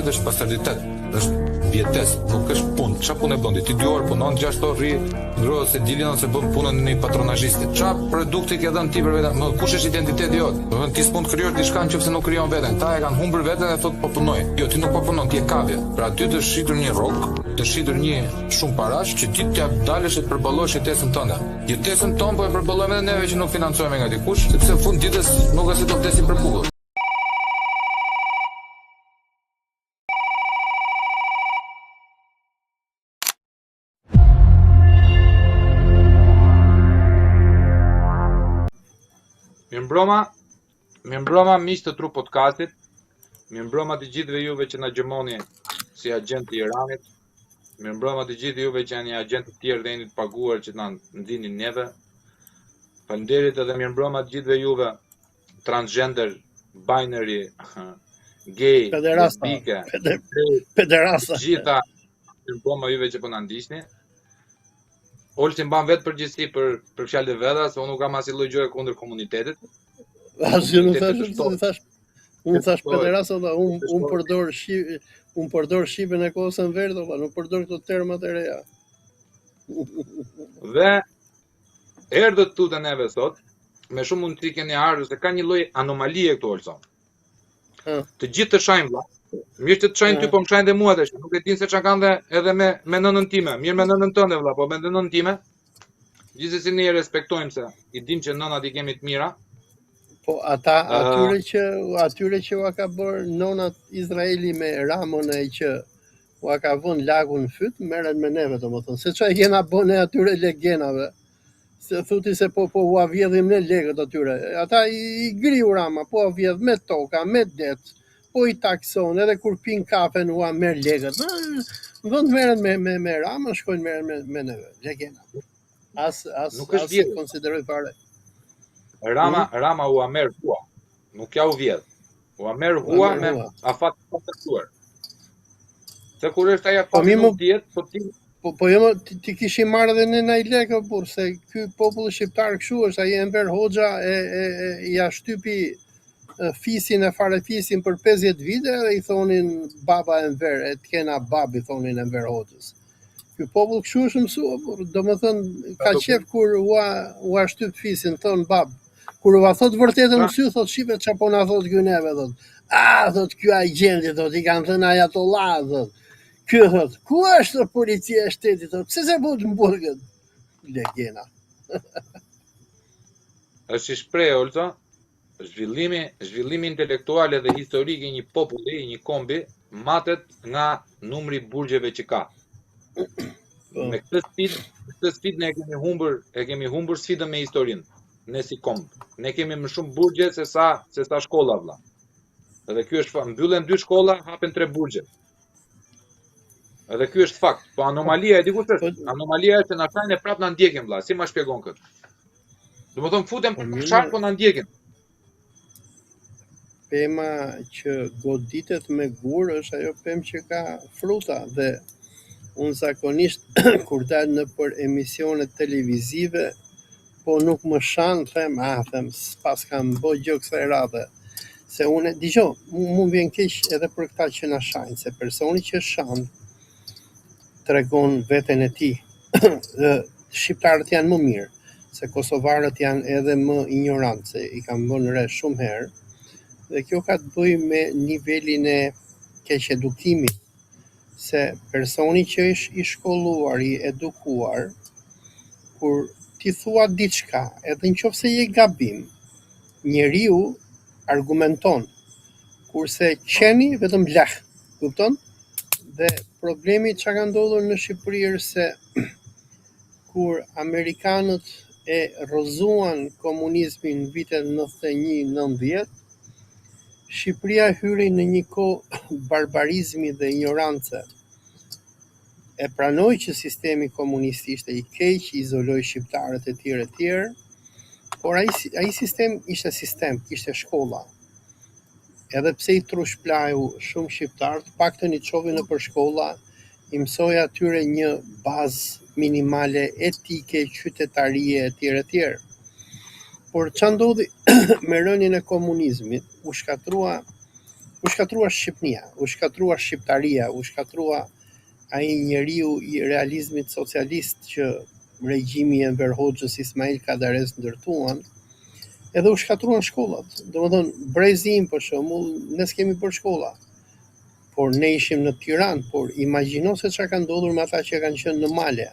vetë është pasalitet, është vjetesë, nuk është punë. Çfarë punë bën? Ti 2 orë punon, 6 orë rri, ngrohet se dilin ose bën punën në një patronazhistit. Çfarë produkti ke dhënë ti për veten? Më kush është identiteti jot? Do të thënë ti s'mund të krijosh diçka nëse nuk krijon veten. Ta e kanë humbur veten dhe thotë po punoj. Jo, ti nuk po punon, ti e kavje. Pra ty të shitur një rrok, të shitur një shumë parash që ti t'ja dalësh të përballosh jetesën tënde. Jetesën tonë po e përballojmë edhe neve që nuk financohemi nga dikush, sepse në fund ditës nuk është se do vdesim për bukull. Mirëmbroma miq të Tru Podcastit. Mirëmbroma të gjithëve juve që na gjemoni si agent të Iranit. Mirëmbroma të gjithë juve që janë agent të tjerë dhe jeni të paguar që na ndihni neve. Faleminderit edhe mirëmbroma të gjithëve juve transgender, binary, gay, lesbike, pederasta. Gjitha mirëmbroma juve që po na ndiqni. Olti mban vetë përgjegjësi për fjalët e veta, se unë nuk kam asnjë lloj gjëje kundër komunitetit. Asgjë nuk thash. Unë thash pederasta, unë përdor shqipen e kohës së verdhë, nuk përdor këto termat e reja. Dhe erdhët këtu te neve sot, me shumë mund të keni ardhur se ka një lloj anomalie këtu Olson. Të gjithë të shajnë vlla. Mirë që të shajnë ty, po më shajnë dhe mua tash. Nuk e din se çka kanë dhe edhe me nënën time. Mirë me nënën tënde vlla, po me nënën time. Gjithsesi ne respektojmë se i dim që nënat i kemi të mira. Po atyre që ua ka bërë nonat Izraeli me Ramon e që ua ka vënë lagun në fyt, merren me neve domethënë. Se çfarë kena bënë atyre legenave. Se thuti se po ua vjedhim ne legët atyre. Ata i griu Rama, po vjedh me toka, me det. Po i takson, edhe kur pin kafe ua merr legët. Në vend merren me Rama, shkojnë merren me neve. Legenda. As konsideroj fare. Rama ua merr hua. Nuk ja u vjedh. Ua merr hua me afat të caktuar. Se kur është ajo afat nuk diet, po ti jo ti kishim marrë edhe ne nai lekë por se ky popull shqiptar kështu është, ai Enver Hoxha ja shtypi fisin e farefisin për 50 vite dhe i thonin baba Enver, e të kena babi thonin Enver Hoxhës. Ky popull kështu është mësuar, por domethënë ka qef kur ua shtyp fisin thon bab. Kur ua thot vërtetën në sy, thot shipe çfarë po na thot ky neve thot. Thot ky agenti thot i kanë thënë ajatollah thot. Ky thot, ku është policia e shtetit thot? Pse se bëhet mburgët? Legena. Është i shprehë Olta, zhvillimi intelektual dhe historik i një populli, i një kombi, matet nga numri burgjeve që ka. Me këtë sfidë ne kemi humbur sfidën me historinë, ne si komb. Ne kemi më shumë burgje se sa shkolla vlla. Edhe ky është mbyllen 2 shkolla, hapen 3 burgje. Edhe ky është fakt, po anomalia e di kush është? Anomalia është se na shajnë prapë na ndjekin vlla, si ma shpjegon kët? Domethënë futen për çfarë po na ndjekin? Pema që goditet me gur është ajo pemë që ka fruta dhe unë zakonisht kur dal në për emisione televizive po nuk më shan, them pas kam bë gjë kësaj radhe. Se unë dëgjoj, mund vjen keq edhe për këta që na shajnë, se personi që shan tregon veten e tij. Shqiptarët janë më mirë, se kosovarët janë edhe më ignorantë, se i kam vënë re shumë herë. Dhe kjo ka të bëjë me nivelin e keq edukimit, se personi që është i shkolluar, i edukuar, kur ti thua diçka, edhe nëse je gabim, njeriu argumenton, kurse qeni vetëm leh, kupton? Dhe problemi që ka ndodhur në Shqipëri është se kur Amerikanët e rrëzuan komunizmin në vitet 91-90, Shqipëria hyri në një kohë barbarizmi dhe ignorance. E pranoi që sistemi komunist ishte i keq, izoloi shqiptarët e tjerë, por ai sistem ishte sistem, kishte shkolla. Edhe pse i trushplaju shumë shqiptarë, të paktën i çovin nëpër shkolla, i mësoi atyre një bazë minimale etike, qytetarie e tjerë. Por ç'a ndodhi me rënien e komunizmit, u U shkatrua Shqipnia, u shkatrua Shqiptaria, u shkatrua ai njeriu i realizmit socialist që regjimi i Enver Hoxhës, Ismail Kadares ndërtuan, edhe u shkatruan shkollat. Domethënë, brezi im për shembull, ne s'kemi bërë shkolla. Por ne ishim në Tiranë, por imagjino se çka ka ndodhur me ata që kanë qenë në male.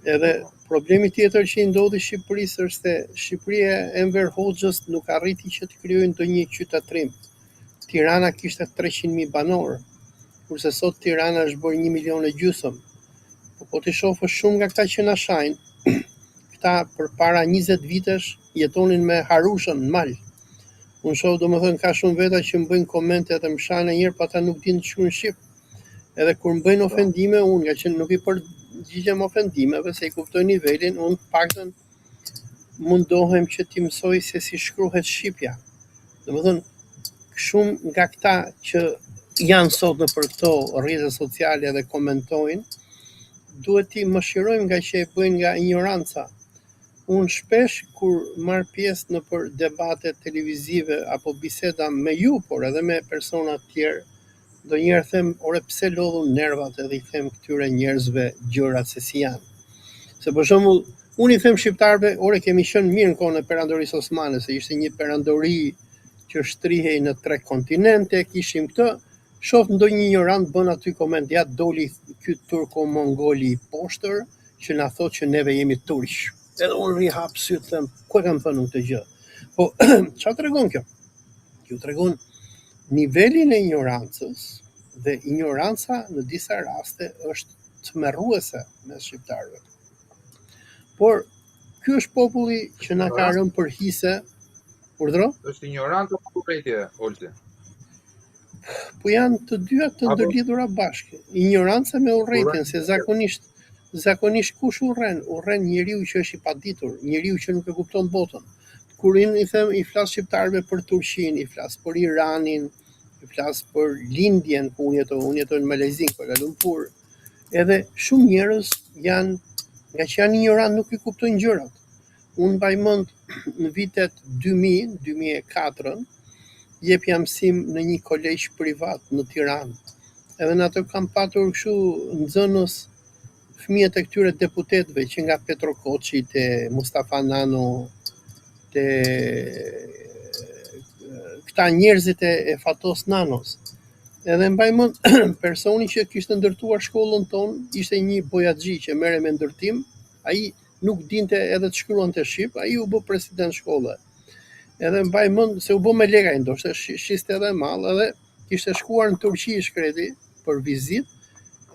Edhe problemi tjetër që i ndodhi Shqipërisë është se Shqipëria e Enver Hoxhës nuk arriti që të krijojë ndonjë qytetërim. Tirana kishte 300.000 banor, kurse sot Tirana është bërë 1,5 milion. Po ti shohësh shumë nga këta që na shajnë, këta përpara 20 vitesh jetonin me harushën në mal. Unë shoh domethënë ka shumë veta që më bëjnë komente dhe më shajnë njëherë, pa ata nuk dinë të shkruajnë shqip. Edhe kur më bëjnë ofendime, unë nga që nuk i përgjigjem ofendimeve, se i kuptoj nivelin, unë paktën mundohem që t'i mësoj se si shkruhet shqipja. Domethënë, shumë nga këta që janë sot në për këto rrjete sociale dhe komentojnë, duhet t'i mëshirojmë nga që e bëjnë nga ignoranca. Unë shpesh kur marr pjesë në për debate televizive apo biseda me ju, por edhe me persona të tjerë, ndonjëherë them, ore pse lodhun nervat, edhe i them këtyre njerëzve gjërat se si janë. Se për shembull, unë i them shqiptarëve, ore kemi qenë mirë në kohën e perandorisë osmane, se ishte një perandori që shtrihej në 3 kontinente, kishim këtë, shoh ndonjë ignorant bën aty koment, ja doli ky turko-mongoli i poshtër që na thotë që neve jemi turq. Edhe unë ri hap syt, them, ku e kam thënë këtë gjë? Po çfarë tregon kjo? Kjo tregon nivelin e ignorancës, dhe ignoranca në disa raste është tmerruese mes shqiptarëve. Por ky është populli që na ka rënë për hise. Urdhro? Është ignorancë apo urrëtie, Olti? Po janë të dyja të ndërlidhura bashkë. Ignoranca me urrëtien, se zakonisht kush urren? Urren njeriu që është i paditur, njeriu që nuk e kupton botën. Kur i them, i flas shqiptarëve për Turqinë, i flas për Iranin, i flas për lindjen ku unë jetoj në Malezi, Kuala Lumpur. Edhe shumë njerëz janë, nga që janë ignorant, nuk i kuptojnë gjërat. Unë mbaj mend në vitet 2000-2004, jepja mësim në një kolegj privat në Tiranë. Edhe në ato kam patur kështu nxënës fëmijët e këtyre deputetëve që nga Petro Koçi, te Mustafa Nano, te këta njerëzit e Fatos Nanos. Edhe mbaj mend personi që kishte ndërtuar shkollën tonë ishte një bojaxhi që merre me ndërtim, ai nuk dinte edhe të shkruante shqip, ai u bë president shkolle. Edhe mbaj mend se u bë me lekaj, ndoshta shiste edhe mall, edhe kishte shkuar në Turqi shkreti për vizitë.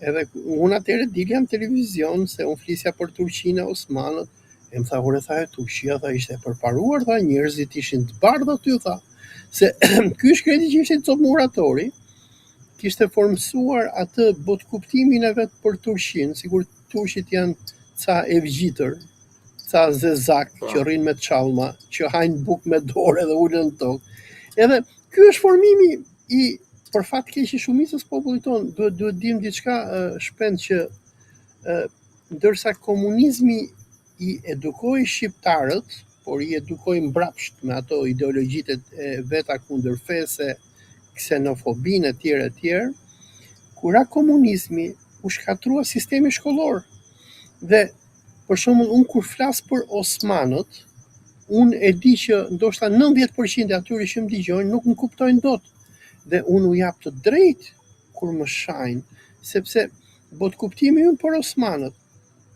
Edhe unë atëherë dilja në televizion se unë flisja për Turqinë e Osmanët, e më tha, ore, tha, Turqia tha ishte përparuar, tha, njerëzit ishin të bardhë aty, tha, se ky shkreti që ishte top muratori, kishte formësuar atë botkuptimin e vet për Turqinë, sikur turqit janë ca evgjitër, ca zezak që rrinë me çallma, që hajnë bukë me dorë dhe ulen në tokë. Edhe ky është formimi i për fat keq i shumicës popullit tonë. Duhet dim diçka shpend që ndërsa komunizmi i edukoi shqiptarët, por i edukoi mbrapsht me ato ideologjitë e veta kundërfese, ksenofobinë etj. Kur ra komunizmi, u shkatrua sistemi shkollor. Dhe për shembull, unë kur flas për Osmanët, unë e di që ndoshta 90% e atyre që më dëgjojnë nuk më kuptojnë dot. Dhe unë u jap të drejtë kur më shajnë, sepse botkuptimi ynë për Osmanët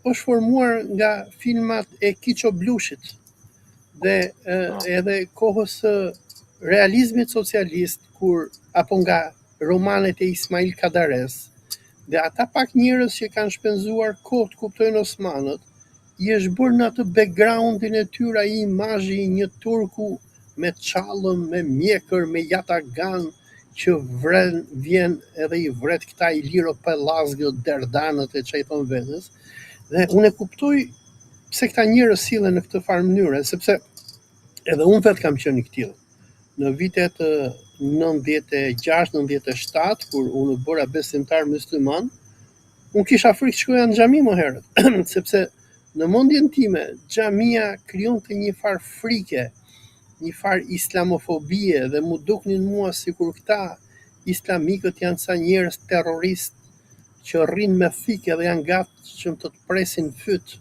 është formuar nga filmat e Kiço Blushit dhe edhe kohës realizmit socialist, apo nga romanet e Ismail Kadares. Dhe ata pak njerëz që kanë shpenzuar kohë të kuptojnë Osmanët, i është bërë në atë backgroundin e tyre ai imazhi i një turku me çallëm, me mjekër, me yatagan, që vjen edhe i vret këta Iliro Pellazgët, Derdanët e çaj thon vetes. Dhe unë e kuptoj pse këta njerëz sillen në këtë farë mënyre, sepse edhe unë vet kam qenë i tillë. Në vitet 96-97, kur unë bëra besimtar musliman, unë kisha frikë të shkoja në xhami më herët, sepse në mendjen time xhamia krijonte një farë frike, një farë islamofobie dhe mu duknin mua sikur këta islamikët janë sa njerëz terrorist që rrinë me fikë dhe janë gatshëm të të presin fyt.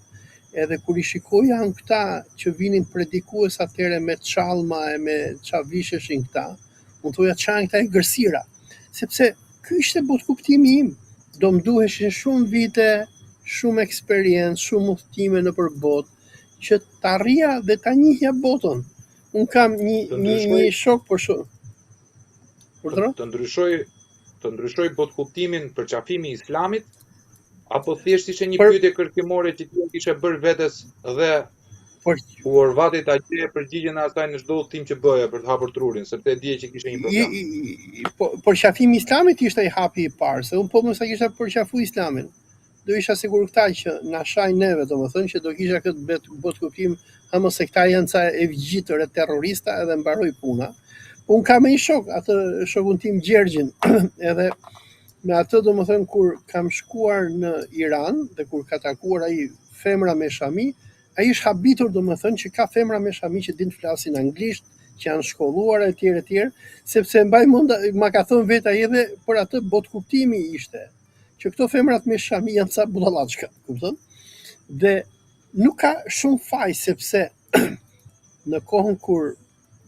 Edhe kur I shikoja unë këta që vinin predikues atëre me çallma e me ça visheshin këta, unë thoja çan këta e gërsira, sepse ky ishte botkuptimi im. Do më duheshin shumë vite, shumë eksperiencë, shumë udhëtime nëpër botë që ta rria dhe ta njihja botën. Unë kam një shok për shumë. Të ndryshoj botkuptimin për qafimi I Islamit, apo thjesht ishte një pyetje kërkimore që ti kishe bërë vetes dhe u orvati ta gjeje përgjigjen e asaj në çdo udhtim që bëje për të hapur trurin, sepse e dije që kishte një problem. Për qafimi I Islamit ishte I hapi I parë, se unë po mos sa kisha përqafu Islamin. Do isha sigur këta që na shajnë neve, domethënë që do kisha këtë botkuptim, ama se këta janë ca e vgjitër e terrorista edhe mbaroi puna. Unë kam një shok, atë shokun tim Gjergjin, edhe me atë domethënë kur kam shkuar në Iran dhe kur ka takuar ai femra me shami, ai është habitur domethënë që ka femra me shami që din të flasin anglisht, që janë shkolluar etj, sepse mbaj mend ma ka thënë vetë ai edhe për atë botkuptimi ishte që këto femrat me shami janë ca budallaçka, kupton? Dhe nuk ka shumë faj sepse në kohën kur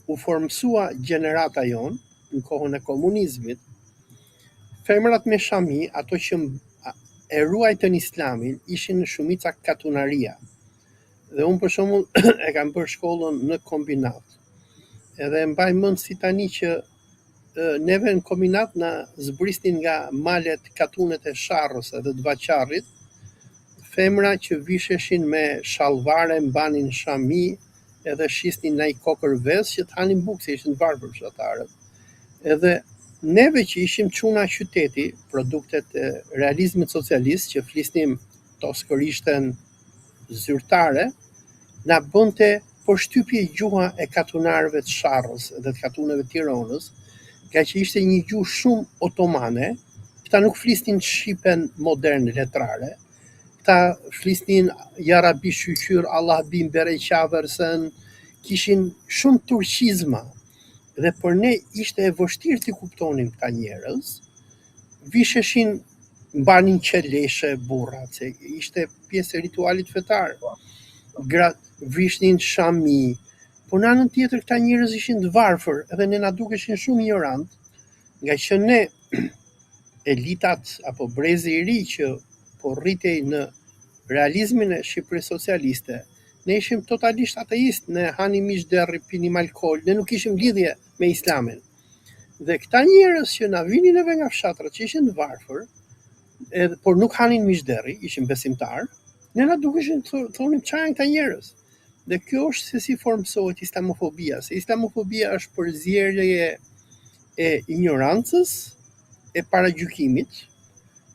u formsua gjenerata jon, në kohën e komunizmit, femrat me shami, ato që e ruajtën Islamin, ishin në shumica katunaria. Dhe unë për shembull e kam bërë shkollën në kombinat. Edhe mbaj mend si tani që neve në kombinat na zbrisnin nga malet katunet e Sharrës edhe të Vaçarrit, femra që visheshin me shallvare, mbanin shami, edhe shisnin ndaj kokër ves që të hanin bukë, se ishin të varfër fshatarët. Edhe neve që ishim çuna qyteti, produktet e realizmit socialist, që flisnim toskërishten zyrtare, na bënte përshtypje gjuha e katunarëve të Sharrës dhe të katuneve të Tiranës, nga që ishte një gjuhë shumë otomane, këta nuk flisnin shqipen modern letrare, këta flisnin jarabi shqyqyr, Allah bim bere qaversen, kishin shumë turqizma, dhe për ne ishte e vështirë të kuptonim këta njerëz, visheshin mbanin qeleshe burrat, se ishte pjesë e ritualit fetar, vishnin shami, por në anën tjetër këta njerëz ishin të varfër edhe ne na dukeshin shumë ignorant, nga që ne elitat apo brezi I ri që po rritej në realizmin e Shqipërisë socialiste, ne ishim totalisht ateist, ne hanim mish derri, pinim alkool, ne nuk ishim lidhje me Islamin. Dhe këta njerëz që na vinin neve nga fshatrat që ishin të varfër, por nuk hanin mish derri, ishin besimtar, ne na dukeshin thonim çfarë janë këta njerëz. Dhe kjo është se si formsohet islamofobia, se islamofobia është përzierje e ignorancës, e paragjykimit,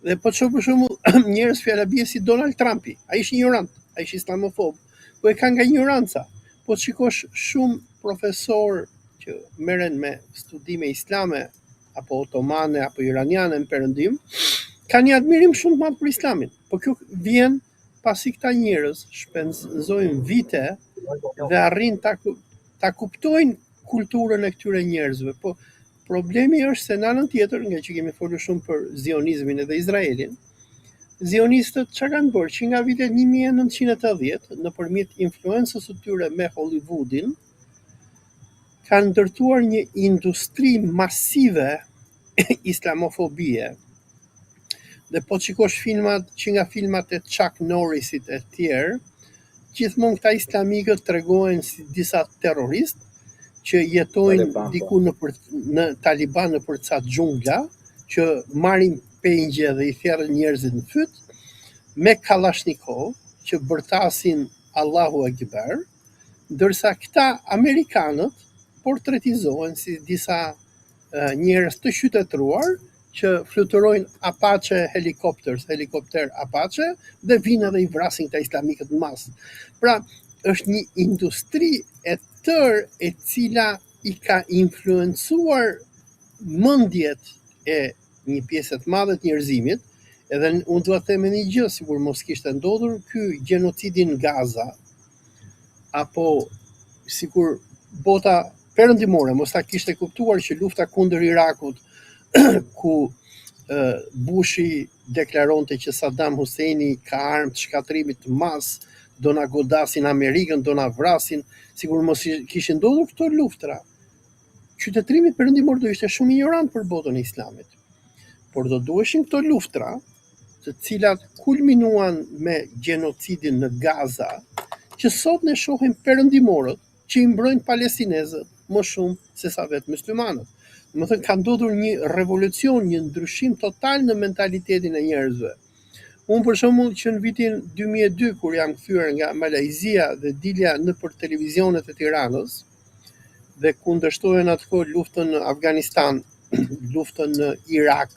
dhe po të për shembull njerëz fjalabie si Donald Trumpi, ai është ignorant, ai është islamofob, po e ka nga ignoranca. Po të shikosh shumë profesor që merren me studime islame, apo otomane, apo iraniane në perëndim, kanë një admirim shumë të madh për Islamin. Po kjo vjen pasi këta njerëz shpenzojnë vite dhe arrin ta kuptojnë kulturën e këtyre njerëzve. Po problemi është se në anën tjetër, nga që kemi folur shumë për zionizmin edhe Izraelin, zionistët çka kanë bërë që nga vitet 1980, nëpërmjet influencës së tyre me Hollywoodin, kanë ndërtuar një industri masive islamofobie. Dhe po shikosh filmat që nga filmat e Chuck Norrisit e tjerë, gjithmonë këta islamikët tregojnë si disa terroristë që jetojnë diku në Taliban në përca xhungla, që marrin pengje dhe I thjerrin njerëzit në fyt, me Kalashnikov që bërtasin Allahu Akbar, ndërsa këta amerikanët portretizohen si disa njerëz të qytetëruar që fluturojnë Apache helikopter Apache dhe vinë dhe I vrasin këta islamikët në masë. Pra, është një industri e tërë e cila I ka influencuar mendjet e një pjesë të madhe të njerëzimit, edhe unë dua të them një gjë, sikur mos kishte ndodhur ky gjenocidi në Gaza, apo sikur bota perëndimore mos ta kishte kuptuar që lufta kundër Irakut, ku Bushi deklaronte që Saddam Husseini ka armë të shkatrimit të mas, do na godasin Amerikën, do na vrasin, sigur mos kishin ndodhur këto luftra, qytetrimi perëndimor do ishte shumë ignorant për botën e Islamit. Por do duheshin këto luftra, të cilat kulminuan me gjenocidin në Gaza, që sot ne shohim perëndimorët që i mbrojnë palestinezët më shumë se sa vetë myslimanët. Më thënë, ka ndodhur një revolucion, një ndryshim total në mentalitetin e njerëzve. Unë për shembull që në vitin 2002, kur jam kthyer nga Malajzia dhe dilja nëpër televizionet e Tiranës dhe kundërshtoja në atë kohë luftën në Afganistan, luftën në Irak,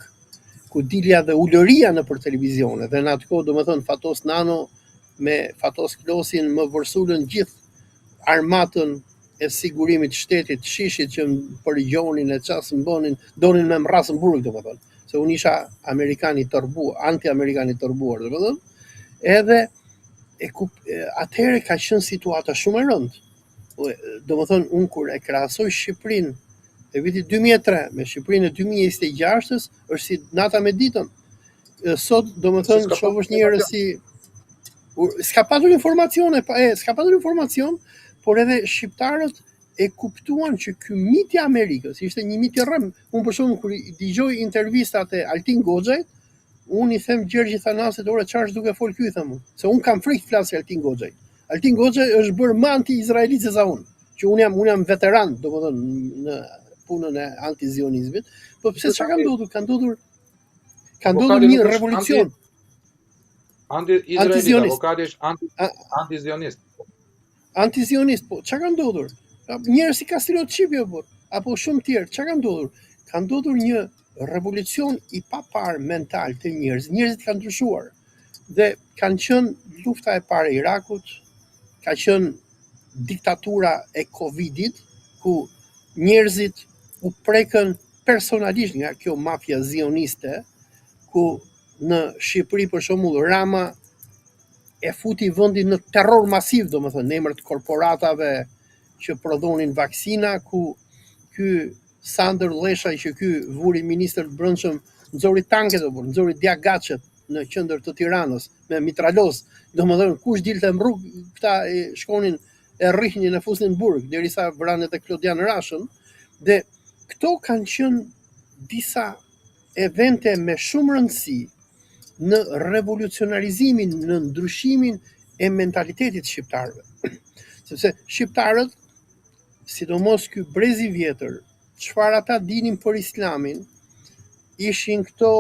ku dilja dhe ulëria nëpër televizione, dhe në atë kohë domethënë Fatos Nano me Fatos Klosin më vërsulën gjithë armatën e sigurimit shtetit, shishit që përgjonin e çasë bënin, donin me mrasën burg, domethënë, se unë isha amerikan i tërbuar, anti-amerikan i tërbuar, domethënë, edhe atëherë ka qenë situata shumë e rëndë. Domethënë, unë kur e krahasoj Shqipërinë e vitit 2003 me Shqipërinë e 2026-s, është si nata me ditën. Sot domethënë shohësh njerëz si s'ka patur informacion, por edhe shqiptarët e kuptuan që ky mit i Amerikës ishte një mit i rrëm. Unë për shembull kur i dëgjoj intervistat e Altin Goxhait, unë i them Gjergji Thanasit, ora çfarë duke fol ky, them unë, se unë kam frikë të flas Altin Goxhait. Altin Goxhai është bërë më anti-izraelit se sa unë, që unë jam veteran, domethënë në punën e antizionizmit, po pse çka ka ndodhur? Ka ndodhur një revolucion. Anti-izraelit, avokati është anti-zionist. Antizionist, po çka ka ndodhur? Njerëz si Kastriot Çipjo, apo shumë tjerë, çka ka ndodhur? Ka ndodhur një revolucion i papar mental të njerëzit kanë ndryshuar. Dhe kanë qenë lufta e parë e Irakut, ka qenë diktatura e Covidit, ku njerëzit u prekën personalisht nga kjo mafia zioniste, ku në Shqipëri për shembull Rama e futi vendin në terror masiv, domethënë në emër të korporatave që prodhonin vaksina, ku ky Sander Leshaj, që ky vuri ministër të brendshëm, nxori tanket apo nxori djagaçet në qendër të Tiranës me mitralos, domethënë kush dilte në rrugë, këta shkonin e rrihnin e fusnin në burg derisa vranë edhe Klodian Rashën. Dhe këto kanë qenë disa evente me shumë rëndësi në revolucionarizimin, në ndryshimin e mentalitetit shqiptarëve. Sepse shqiptarët, sidomos ky brez i vjetër, çfarë ata dinin për Islamin, ishin këto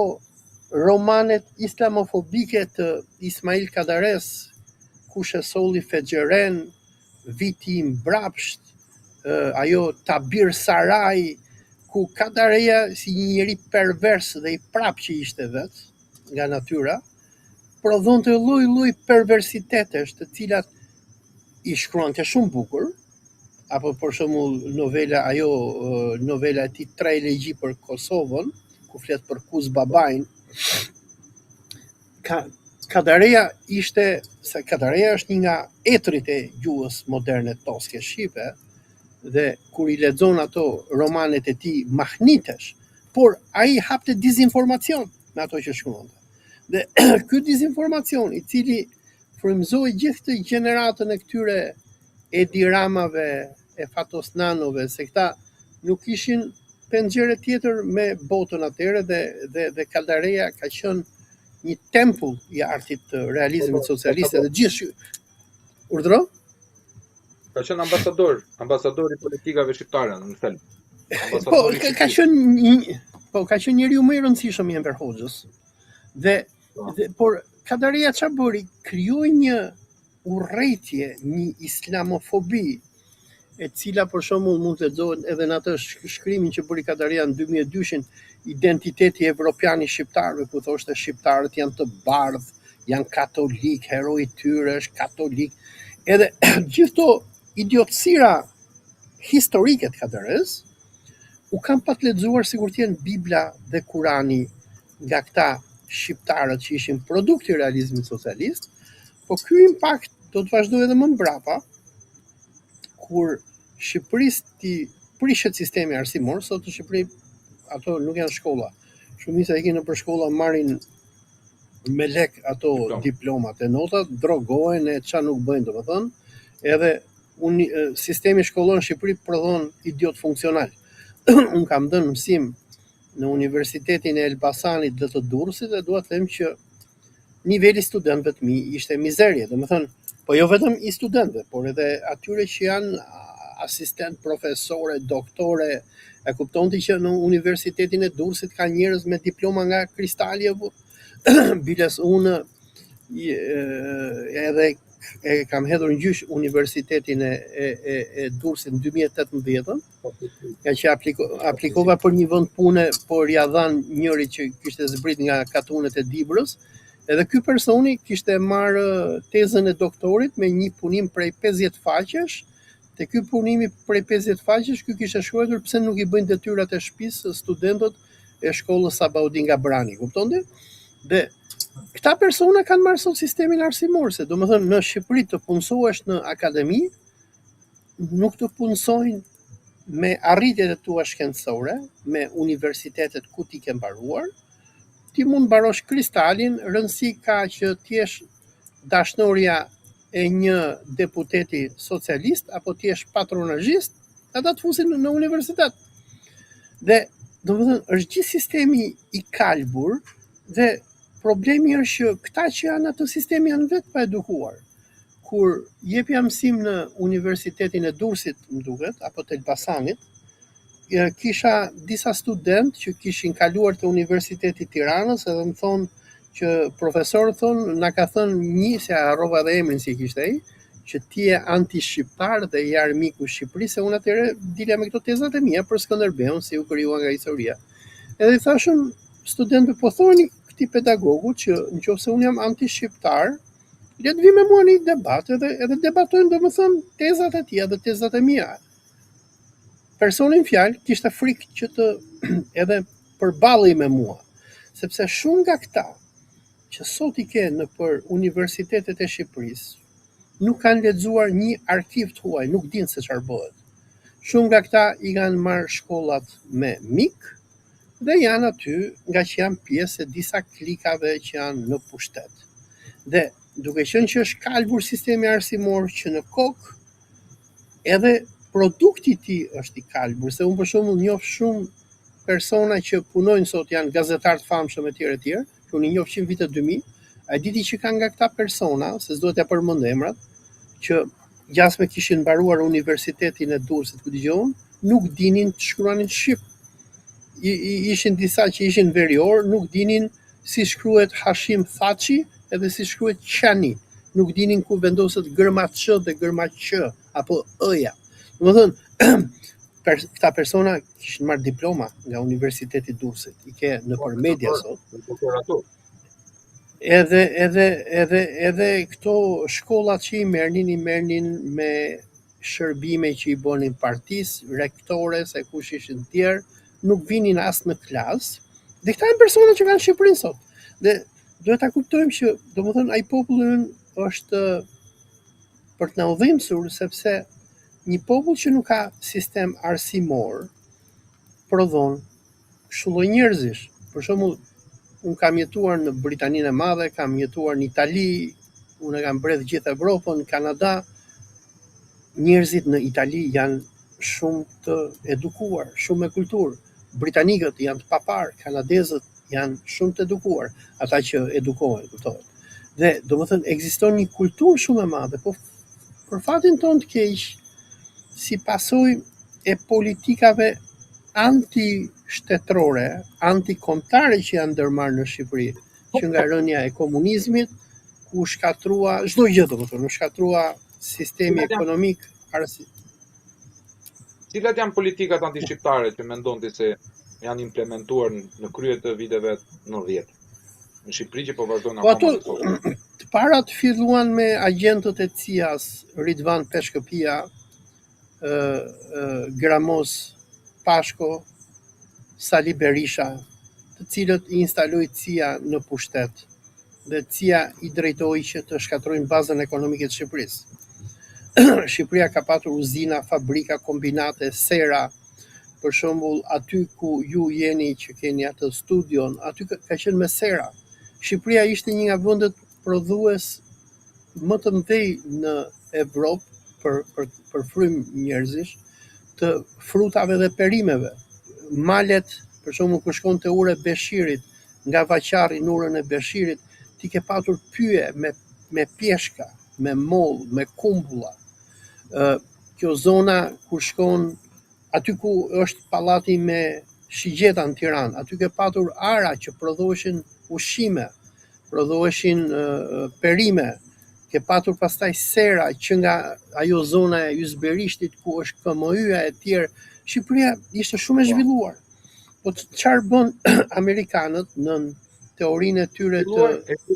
romanet islamofobike të Ismail Kadares, Kush e solli Fexheren, Viti i mbrapsht, ajo Tabir Sarai, ku Kadareja si një njeri pervers dhe i prap që ishte vetë nga natyra, prodhonte lloj-lloj perversitetesh, të cilat i shkruante shumë bukur, apo për shembull novela e tij 3 legji për Kosovën, ku flet për Kuz Babajn. Kadareja është një nga etrit e gjuhës moderne toske shqipe, dhe kur i lexon ato romanet e tij mahnitesh, por ai hapte dezinformacion me ato që shkruante. Dhe ky dezinformacion, i cili frymëzoi gjithë këtë gjeneratën e këtyre Edi Ramave, e Fatos Nanove, se këta nuk ishin penxhere tjetër me botën atëre, dhe Kadareja ka qenë një tempull i artit të realizmit socialiste dhe gjithë urdhëro? Ka qenë ambasador i politikave shqiptare në thelb. Ka qenë njeriu më i rëndësishëm i Enver Hoxhës. Por Kadareja çfarë bëri? Krijoi një urrëtie, një islamofobi, e cila për shembull mund të lexohet edhe në atë shkrimin që bëri Kadareja në 2002-shin, Identiteti evropian i shqiptarëve, ku thoshte shqiptarët janë të bardhë, janë katolik, heroi i tyre është katolik. Edhe gjithë to idiotësira historike të Kadares u kanë pat lexuar sikur të jenë Bibla dhe Kurani nga këta shqiptarët që ishin produkti i realizmit socialist, po ky impakt do të vazhdojë edhe më mbrapa, kur Shqipërisë ti prishet sistemi arsimor, sot në Shqipëri ato nuk janë shkolla. Shumica e në për shkolla marrin me lek ato diplomat e notat, drogohen e çfarë nuk bëjnë domethënë, edhe sistemi shkollor në Shqipëri prodhon idiot funksional. Unë kam dhënë mësim në Universitetin e Elbasanit dhe të Durrësit dhe dua të them që niveli studentëve të mi ishte mizerje, domethënë, po jo vetëm i studentëve, por edhe atyre që janë asistent profesore, doktore, e kupton ti që në Universitetin e Durrësit ka njerëz me diploma nga Kristali apo biles unë edhe e kam hedhur në gjysh Universitetin e Durrësit në 2018, nga që aplikova për një vend pune, por ja dhan njëri që kishte zbrit nga katunet e Dibrës, edhe ky personi kishte marrë tezën e doktorit me një punim prej 50 faqesh. Te ky punimi prej 50 faqesh, ky kishte shkruar pse nuk i bëjnë detyrat e shtëpisë studentët e shkollës Sabaudin Gabrani, kuptonte? Dhe këta persona kanë marrë sot sistemin arsimor, se domethënë në Shqipëri të punësohesh në akademi, nuk të punësojnë me arritjet e tua shkencore, me universitetet ku ti ke mbaruar. Ti mund mbarosh Kristalin, rëndësi ka që ti jesh dashnorja e një deputeti socialist apo ti jesh patronazhist, ata të fusin në universitet. Dhe domethënë është gjithë sistemi i kalbur dhe problemi është që këta që janë atë sistemi janë vetë pa edukuar. Kur jepja mësim në Universitetin e Durrësit, më duket, apo të Elbasanit, kisha disa student që kishin kaluar të Universiteti i Tiranës edhe më thonë që profesorët thonë, na ka thënë një, se harrova dhe emrin si kishte ai, që ti je anti-shqiptar dhe je armiku i Shqipërisë, se unë atëherë dilja me këto tezat e mia për Skënderbeun, si u krijua nga historia. Edhe i thashëm studentëve, po thoni këtij pedagogu që nëse unë jam anti-shqiptar, le të vi me mua në një debat edhe debatojmë domethënë tezat e tij dhe tezat e mia. Personi në fjalë kishte frikë që të edhe përballej me mua, sepse shumë nga këta që sot i ke në për universitetet e Shqipërisë, nuk kanë lexuar një arkiv të huaj, nuk dinë se çfarë bëhet. Shumë nga këta i kanë marrë shkollat me mik dhe janë aty nga që janë pjesë e disa klikave që janë në pushtet. Dhe duke qenë që është kalbur sistemi arsimor që në kokë, edhe produkti i tij është i kalbur, se unë për shembull njoh shumë persona që punojnë sot, janë gazetarë të famshëm etj, që unë i njoh 100 vite 2000, a diti që kanë nga këta persona, se s'do t'ja përmend emrat, që gjasme kishin mbaruar Universitetin e Durrësit ku dëgjon, nuk dinin të shkruanin shqip. Ishin disa që ishin verior, nuk dinin si shkruhet Hashim Thaçi edhe si shkruhet Qani. Nuk dinin ku vendoset gërma ç dhe gërma q apo ë-ja. Domethënë këta persona kishin marrë diploma nga Universiteti i Durrësit, i ke nëpër media sot. Edhe këto shkollat që i merrnin me shërbime që i bënin partisë, rektores e kush ishin tjerë, nuk vinin as në klasë. Dhe këta janë persona që kanë Shqipërinë sot. Dhe duhet ta kuptojmë që domethënë ai populli është për të na udhëmsur, sepse një popull që nuk ka sistem arsimor prodhon kështu njerëzish. Për shembull, unë kam jetuar në Britaninë e Madhe, kam jetuar në Itali, unë kam mbredh gjithë Evropën, Kanada. Njerëzit në Itali janë shumë të edukuar, shumë me kulturë. Britanikët janë të papar, kanadezët janë shumë të edukuar, ata që edukohen, kuptohet. Dhe domethënë ekziston një kulturë shumë e madhe, po për fatin tonë të keq, si pasojë e politikave anti-shtetërore, anti-kombëtare që janë ndërmarrë në Shqipëri, që nga rënja e komunizmit, ku shkatrua çdo gjë, domethënë, u shkatrua sistemi ekonomik. Cilat janë politikat anti-shqiptare që mendon ti se janë implementuar në krye të viteve 90 në Shqipëri që po vazhdojnë akoma sot? Të parat filluan me agjentët e CIA-s, Ridvan Peshkëpia, Gramos Pashko, Sali Berisha, të cilët i instaloi CIA në pushtet dhe CIA i drejtoi që të shkatrojnë bazën ekonomike të Shqipërisë. Shqipëria ka patur uzina, fabrika, kombinate, sera. Për shembull, aty ku ju jeni që keni atë studion, aty ka qenë me sera. Shqipëria ishte një nga vendet prodhues më të mëdhej në Evropë për frym njerëzish të frutave dhe perimeve. Malet, për shembull, kur shkon te ura e Beshirit, nga Vaçarri në urën e Beshirit, ti ke patur pyje me pjeshka, me moll, me kumbulla. Kjo zona kur shkon aty ku është pallati me Shigjeta në Tiranë, aty ke patur ara që prodhoheshin ushqime, prodhoheshin perime, ke patur pastaj sera që nga ajo zona e Ysberishtit ku është KMY-a e tjerë. Shqipëria ishte shumë e zhvilluar. Po çfarë bën amerikanët në teorinë e tyre të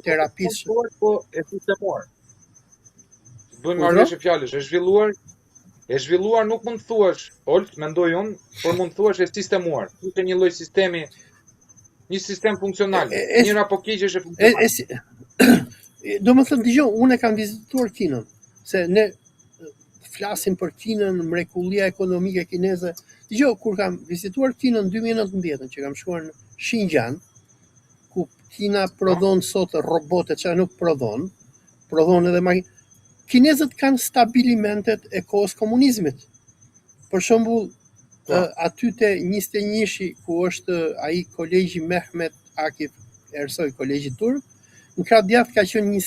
terapisë? Po e sistemuar. Bëjmë marrëveshje fjalësh, e zhvilluar nuk mund të thuash, Olt, mendoj unë, por mund të thuash e sistemuar. Ishte një lloj sistemi, një sistem funksional. Njëra po keq është funksional. Do më thënë, dëgjoj, unë e kam vizituar Kinën, se ne flasim për Kinën, mrekullia ekonomike kineze. Dëgjoj, kur kam vizituar Kinën 2019, që kam shkuar në Xinjiang, ku Kina prodhon sot robote që nuk prodhon edhe makinë. Kinezët kanë stabilimentet e kohës komunizmit. Për shembull, aty te 21-shi ku është ai kolegji Mehmet Akif Ersoy, kolegji turk, në krah djathtë ka qenë një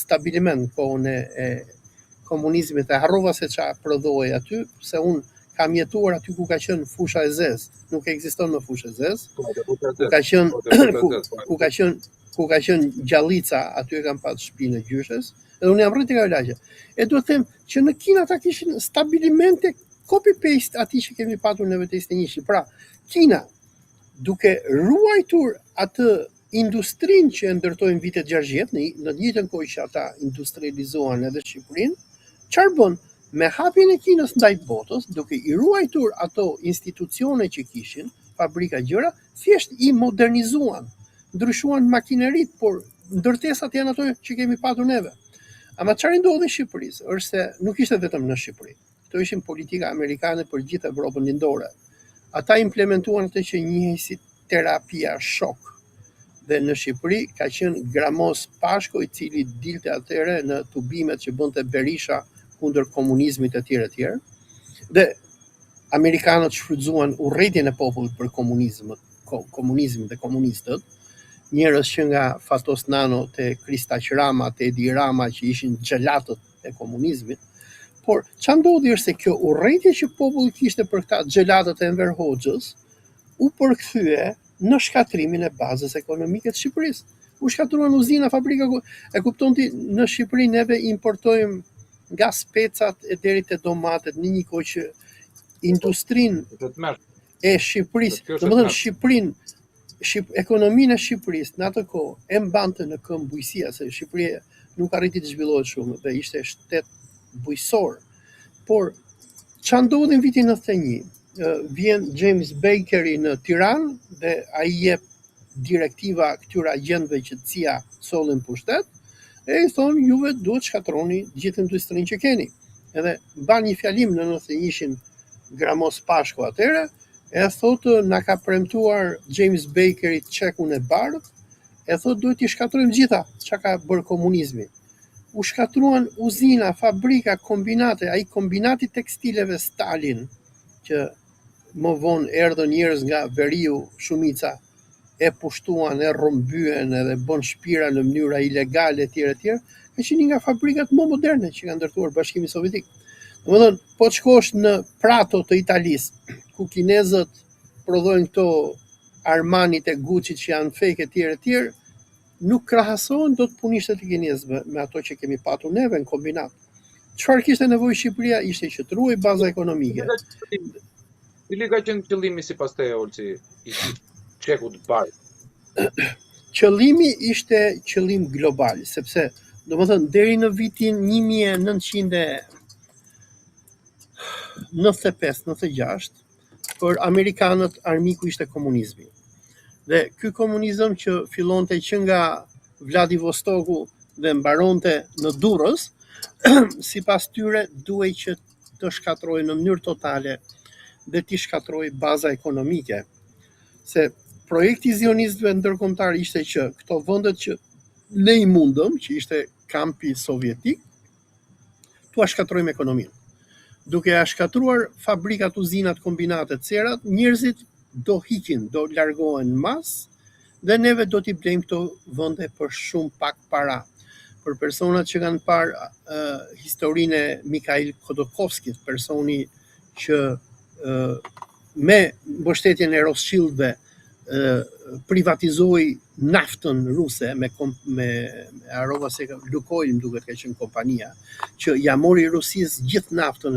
stabiliment në kohën e komunizmit. E harrova se çfarë prodhoi aty, se un kam jetuar aty ku ka qenë fusha e zezë. Nuk ekziston më fushë e zezë. Ku ka qenë Gjallica, aty e kam pasur shtëpinë e gjyshes. Edhe unë jam rritë nga lagja. E do të them që në Kina ta kishin stabilimente copy-paste ati që kemi patur në vetë 21-shi. Pra, Kina, duke ruajtur atë industrinë që e ndërtojnë vitet 60, në të njëjtën kohë që ata industrializuan edhe Shqipërinë, çfarë bën? Me hapjen e Kinës ndaj botës, duke i ruajtur ato institucione që kishin, fabrika gjëra, thjesht i modernizuan, ndryshuan makineritë, por ndërtesat janë ato që kemi patur neve. Ama çfarë ndodhi në Shqipërisë është se nuk ishte vetëm në Shqipëri. Këto ishin politika amerikane për gjithë Evropën lindore. Ata implementuan atë që njihej si terapia shok. Dhe në Shqipëri ka qenë Gramos Pashko, i cili dilte atëre në tubimet që bënte Berisha kundër komunizmit e tjerë. Dhe amerikanët shfrytzuan urrëtitjen e popullit për komunizmin dhe komunistët. Njerëz që nga Fatos Nano te Kristaq Rama, te Edi Rama, që ishin xhelatët e komunizmit. Por ç'a ndodhi është se kjo urrëtie që populli kishte për këta xhelatët e Enver Hoxhës u përkthye në shkatrimin e bazës ekonomike të Shqipërisë. U shkatruan uzina, fabrika, e kupton ti, në Shqipëri neve importojmë nga specat e deri te domatet, në një kohë që industrinë e Shqipërisë, domethënë ekonominë e Shqipërisë në atë kohë e mbante në këmbë bujësia, se Shqipëria nuk arriti të zhvillohet shumë dhe ishte shtet bujësor. Por ç'a ndodhi në vitin 91? Vjen James Bakeri në Tiranë dhe ai jep direktiva këtyre agjentëve që CIA sollin pushtet, e i thonë juve duhet shkatroni gjithë industrinë që keni. Edhe ban një fjalim në 91-shin Gramos Pashko atëre, e thotë na ka premtuar James Bakeri çekun e bardh, e thotë duhet i shkatrojmë gjitha çka ka bërë komunizmi. U shkatruan uzina, fabrika, kombinate, ai kombinati tekstileve Stalin, që më vonë erdhën njerëz nga veriu shumica, e pushtuan, e rrëmbyen edhe bën shpira në mënyra ilegale etj. Ka qenë një nga fabrikat më moderne që ka ndërtuar Bashkimi Sovjetik. Domethënë, po të shkosh në Prato të Italisë, ku kinezët prodhojnë këto Armanit e Gucci që janë fake etj, nuk krahasohen dot punishtet e kinezëve me ato që kemi patur neve në kombinat. Çfarë kishte nevojë Shqipëria ishte që të ruaj baza ekonomike. Cili ka qenë qëllimi sipas teje, Olci, i çekut bardh? Qëllimi ishte qëllim global, sepse domethënë deri në vitin 1995-96 për amerikanët armiku ishte komunizmi. Dhe ky komunizëm që fillonte që nga Vladivostoku dhe mbaronte në Durrës, sipas tyre duhej që të shkatrojë në mënyrë totale dhe t'i shkatrojë baza ekonomike. Se projekti i zionistëve ndërkombëtar ishte që këto vendet që ne i mundëm, që ishte kampi sovjetik, t'ua shkatrojmë ekonominë. Duke ja shkatruar fabrikat, uzinat, kombinatet, cerat, njerëzit do hiqin, do largohen në masë dhe neve do t'i blejmë këto vende për shumë pak para. Për personat që kanë parë historinë e Mikhail Khodorkovskit, personi që me mbështetjen e Rothschildëve privatizoi naftën ruse me harova se Lukoil më duket ka qenë kompania që ja mori Rusisë gjithë naftën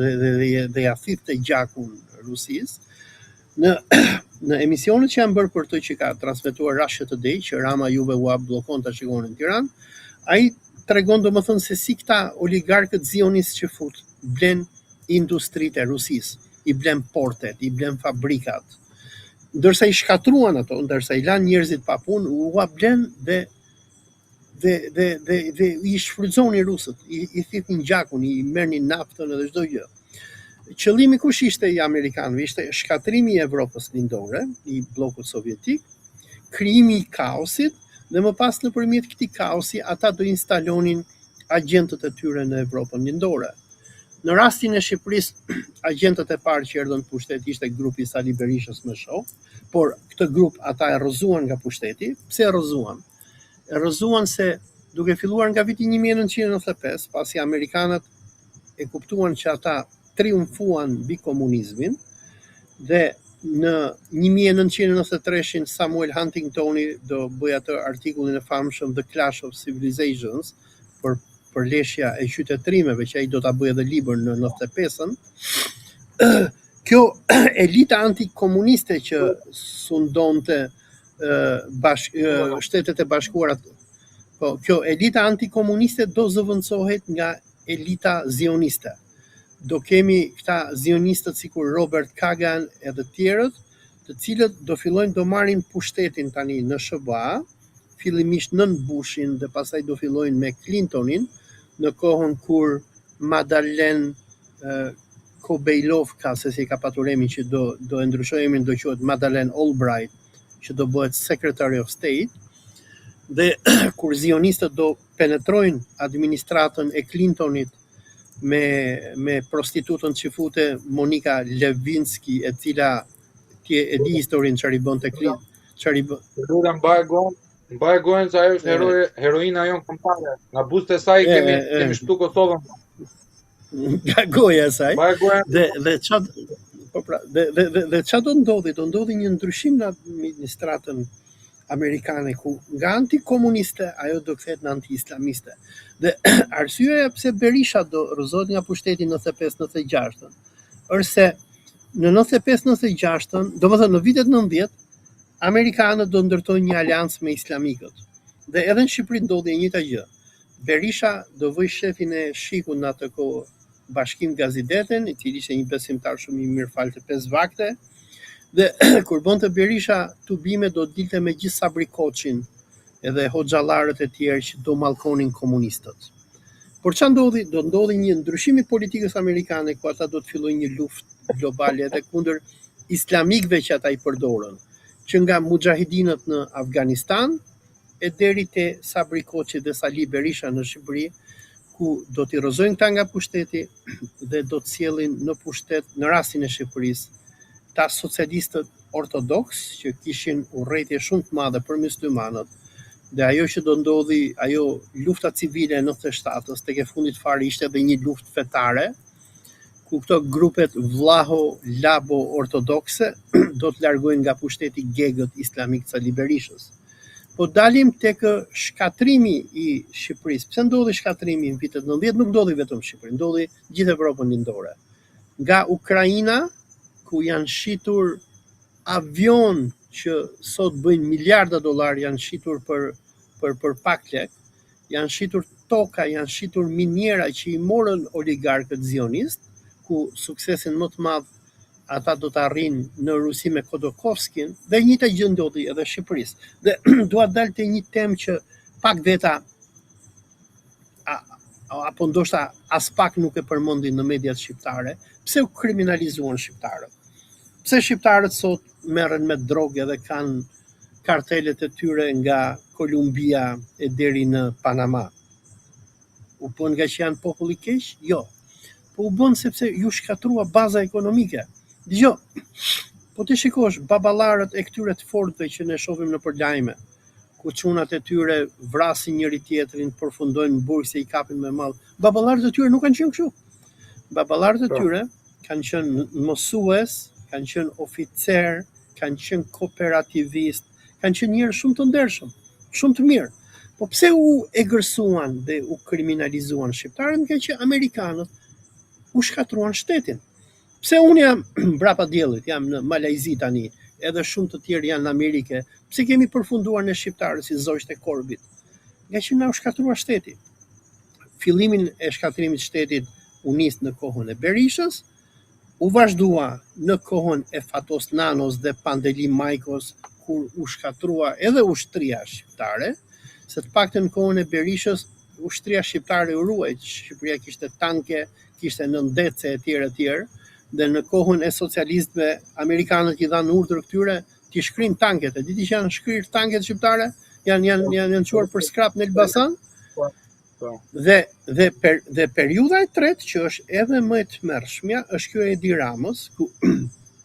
dhe ja thithte gjakun Rusisë. Në emisionet që janë bërë për të që ka transmetuar Russia Today, që Rama juve ua bllokon ta shikonin në Tiranë, ai tregon domethënë se si këta oligarkët zionistë që blen industritë e Rusisë, i blen portet, i blen fabrikat. Ndërsa i shkatruan ato, ndërsa i lanë njerëzit pa punë, ua blen dhe i shfrytëzonin rusët, i thithnin gjakun, i merrnin naftën edhe çdo gjë. Qëllimi kush ishte i amerikanëve? Ishte shkatrimi i Evropës lindore, i bllokut sovjetik, krijimi i kaosit dhe më pas nëpërmjet këtij kaosi ata do instalonin agjentët e tyre në Evropën lindore. Në rastin e Shqipërisë, agjentët e parë që erdhën në pushtet ishte grupi Sali Berishës më shoh, por këtë grup ata e rrëzuan nga pushteti. Pse e rrëzuan? E rrëzuan se duke filluar nga viti 1995, pasi amerikanët e kuptuan që ata triumfuan mbi komunizmin dhe në 1993 Samuel Huntingtoni do bëj atë artikullin e famshëm The Clash of Civilizations për leshja e qytetërimeve që ai do ta bëjë edhe libër në 95-ën. Kjo elita antikomuniste që sundonte Shtetet e Bashkuara, kjo elita antikomuniste do zëvendësohet nga elita zioniste. Do kemi këta zionistët sikur Robert Kagan edhe të tjerët, të cilët do fillojnë do marrin pushtetin tani në SBA, fillimisht nën Bushin dhe pastaj do fillojnë me Clintonin, në kohën kur Madeleine Kobeilovka, se si ka patur emrin që do e ndryshojë emrin, do quhet Madeleine Albright, që do bëhet Secretary of State, dhe kur zionistët do penetrojnë administratën e Clintonit me prostitutën që fute Monika Lewinsky, e cila e di historinë çfarë i bënte Clinton. Mbaj gojën se ajo është heroina jonë kombëtare. Nga buzët e saj kemi shtu Kosovën. Nga goja e saj. Dhe çfarë do ndodhi? Do ndodhi një ndryshim në administratën amerikane ku nga antikomuniste ajo do kthehet në anti-islamiste. Dhe arsyeja pse Berisha do rrëzohet nga pushteti në 95-96 është se në 95-96, domethënë në vitet 90, amerikanët do ndërtojnë një aleancë me islamikët. Dhe edhe në Shqipëri ndodhi e njëjta gjë. Berisha do vëj shefin e Shikut në atë kohë Bashkim Gazideten, i cili ishte një besimtar shumë i mirë, falte 5 vakte. Dhe kur bënte Berisha tubime do dilte me gjithë Sabri Koçin edhe hoxhallarët e tjerë që do mallkonin komunistët. Por ç'a ndodhi? Do ndodhi një ndryshim i politikës amerikane ku ata do të fillojnë një luftë globale edhe kundër islamikëve që ata i përdorën, që nga mujahidinët në Afganistan e deri te Sabri Koçi dhe Sali Berisha në Shqipëri, ku do t'i rrëzojnë këta nga pushteti dhe do të sjellin në pushtet, në rastin e Shqipërisë, ta socialistët ortodoks që kishin urrëtie shumë të madhe për myslimanët. Dhe ajo që do ndodhi, ajo lufta civile në 97-s, tek e fundit fare ishte edhe një luftë fetare, ku këto grupet vllaho labo ortodokse do të largojnë nga pushteti gegët islamik të Sali Berishës. Po dalim tek shkatrimi i Shqipërisë. Pse ndodhi shkatrimi në vitet 90? Nuk ndodhi vetëm në Shqipëri, ndodhi gjithë Evropën lindore. Nga Ukraina, ku janë shitur avion që sot bëjnë miliarda dollar, janë shitur për pak lek, janë shitur toka, janë shitur miniera që i morën oligarkët zionist, ku suksesin më të madh ata do të arrijnë në Rusi me Khodorkovskin, dhe njëjta gjë ndodhi edhe në Shqipërisë. Dhe dua dal te një temë që pak veta apo ndoshta as pak nuk e përmendin në mediat shqiptare, pse u kriminalizuan shqiptarët? Pse shqiptarët sot merren me drogë dhe kanë kartelet e tyre nga Kolumbia e deri në Panama? U bën nga që janë popull i keq? Jo. Po u bën sepse ju shkatrua baza ekonomike. Dgjoj, po të shikosh baballarët e këtyre të fortëve që ne shohim nëpër lajme, ku çunat e tyre vrasin njëri tjetrin, përfundojnë në burg se i kapin me mall. Baballarët e tyre nuk kanë qenë kështu. Baballarët e tyre kanë qenë mësues, kanë qenë oficer, kanë qenë kooperativistë, kanë qenë njerëz shumë të ndershëm, shumë të mirë. Po pse u egërsuan dhe u kriminalizuan shqiptarët nga që amerikanët u shkatruan shtetin? Pse unë jam brapa diellit, jam në Malajzi tani, edhe shumë të tjerë janë në Amerike, pse kemi përfunduar në shqiptarët si zogjt e korbit? Nga që na u shkatrua shteti. Fillimin e shkatrimit shtetit u nis në kohën e Berishës, u vazhdua në kohën e Fatos Nanos dhe Pandeli Majkos, kur u shkatrua edhe ushtria shqiptare, se të paktën në kohën e Berishës ushtria shqiptare u ruajt, Shqipëria kishte tanke, kishte nëndece e tjerë, dhe në kohën e socialistëve amerikanët i dhanë urdhër këtyre t'i shkrin tanket. E diti që janë shkrir tanket shqiptare? Janë quar për skrap në Elbasan? Dhe periudha e tretë, që është edhe më e tmerrshmja, është kjo e Edi Ramës, ku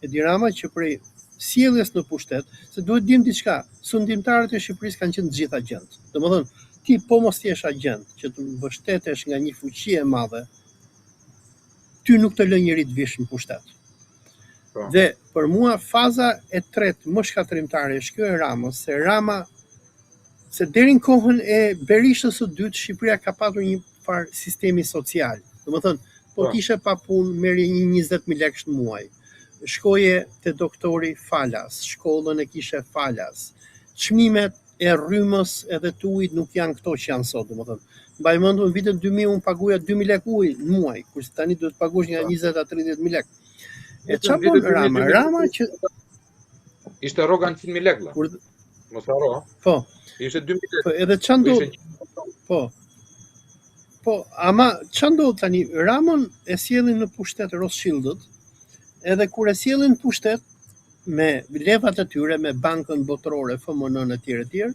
Edi Rama që prej sjelljes në pushtet, se duhet dim diçka, sundimtarët e Shqipërisë kanë qenë të gjithë agjentë. Domethënë, ti po mos jesh agent, që të mbështetesh nga një fuqi e madhe, ty nuk të lë njëri të vish në pushtet. Dhe për mua faza e tretë më shkatrimtare është kjo e Ramës, se deri në kohën e Berishës së dytë Shqipëria ka patur një farë sistemi social. Domethënë, po t'ishe pa punë, merrje një 20.000 lekë në muaj. Shkoje te doktori falas, shkollën e kishe falas. Çmimet e rrymës edhe të ujit nuk janë këto që janë sot, domethënë. Mbaj mendur në vitin 2000 unë paguja 2000 lekë ujë në muaj, kurse tani duhet paguash nga 20 a 30.000 lekë. E çfarë bën Rama? Rama që ishte rroga 100.000 lekë. Mos harro. Po. Ishte 2.000 lekë. Po, edhe çan do. Po, ama çan do tani Ramën e sjellin në pushtet Rothschildët, edhe kur e sjellin në pushtet me levat e tyre, me bankën botërore, FMN e tjerë,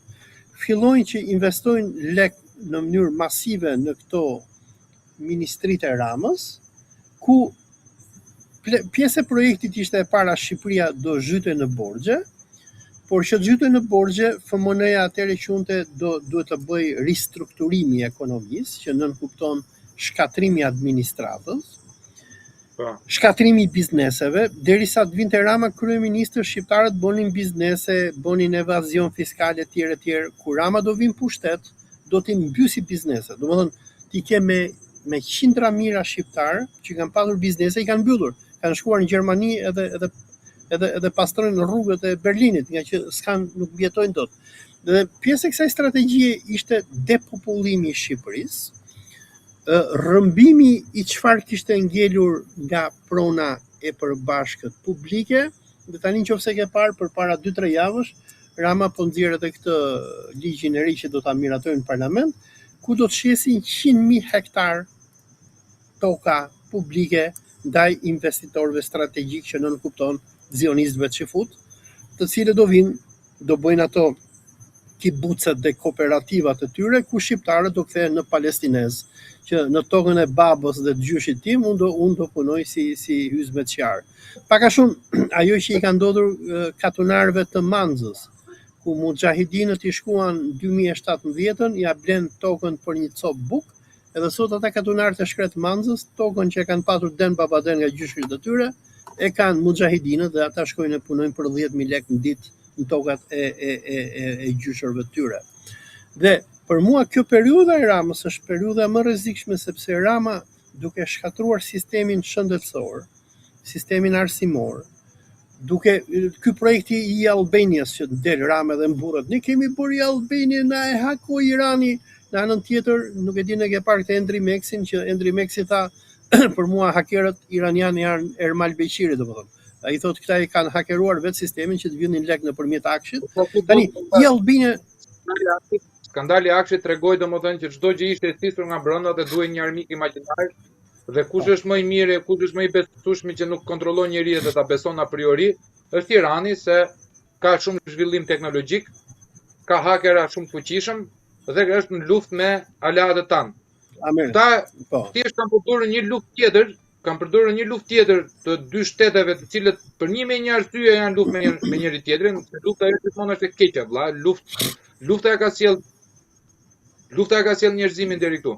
fillojnë që investojnë lek në mënyrë masive në këto ministritë e Ramës, ku pjesë e projektit ishte e para Shqipëria do zhyte në borxhe, por që zhyte në borxhe, FMN-ja atëherë qunte duhet të bëj ristrukturimi i ekonomisë, që nënkupton shkatrimi i administratës, shkatrimi i bizneseve, derisa të vinte Rama kryeministër, shqiptarët bonin biznese, bonin evazion fiskale tjerë, kur Rama do vinë pushtet, do t'i mbysi bizneset. Domethënë, ti ke me qindra mijëra shqiptarë që kanë patur biznese, i kanë mbyllur, kanë shkuar në Gjermani edhe pastrojnë në rrugët e Berlinit, nga që nuk vjetojnë dot. Dhe pjesë e kësaj strategjie ishte depopullimi i Shqipërisë, rrëmbimi i çfarë kishte ngelur nga prona e përbashkët publike, dhe tani nëse ke parë përpara 2-3 javësh, Rama po nxjerr edhe këtë ligjin e ri që do ta miratojnë në parlament, ku do të shesin 100.000 hektar toka publike ndaj investitorëve strategjik që nënkupton zionistëve që fut, të cilët do vinë, do bëjnë ato kibucet dhe kooperativat e tyre, ku shqiptarët do kthehen në palestinez, që në tokën e babës dhe të gjyshit tim, unë do punoj si hyjzmetçar. Pak a shumë ajo që i ka ndodhur katunarëve të Manzës, ku mujahidinët i shkuan 2017, ja blen tokën për një cop buk, edhe sot ata katunarët e shkret Manzës, tokën që kanë patur den babaden nga gjyshit e tyre, e kanë mujahidinët dhe ata shkojnë e punojnë për 10.000 lekë në ditë në tokat e gjyshërve të tyre. Dhe për mua kjo periudha e Ramës është periudha më rrezikshme, sepse Rama, duke shkatruar sistemin shëndetësor, sistemin arsimor, ky projekti i Albanias që del Rama dhe mburret, ne kemi bërë Albanië, na e hako Irani. Në anën tjetër, nuk e di në ke parë këtë Endri Meksin, që Endri Meksi tha, për mua hakerët iranianë janë Ermal Beqiri, domethënë. Ai thotë këta i kanë hakeruar vetë sistemin që të vinin lek nëpërmjet akshit. Tani, i Albania skandali Akshit tregoi domethënë që çdo gjë ishte e stisur nga brenda dhe duhej një armik imagjinar dhe kush është më i mirë, kush është më i besueshëm që nuk kontrollon njeriu dhe ta beson a priori, është Irani se ka shumë zhvillim teknologjik, ka hakera shumë fuqishëm dhe është në luftë me aleatët tanë. Amen. Ta Po. thjesht kanë përdorur një luftë tjetër të dy shteteve të cilët për një arsye janë luftë me njëri tjetrin, se lufta e gjithmonë është e keqe, vëlla, lufta e ka sjell njerëzimin deri këtu.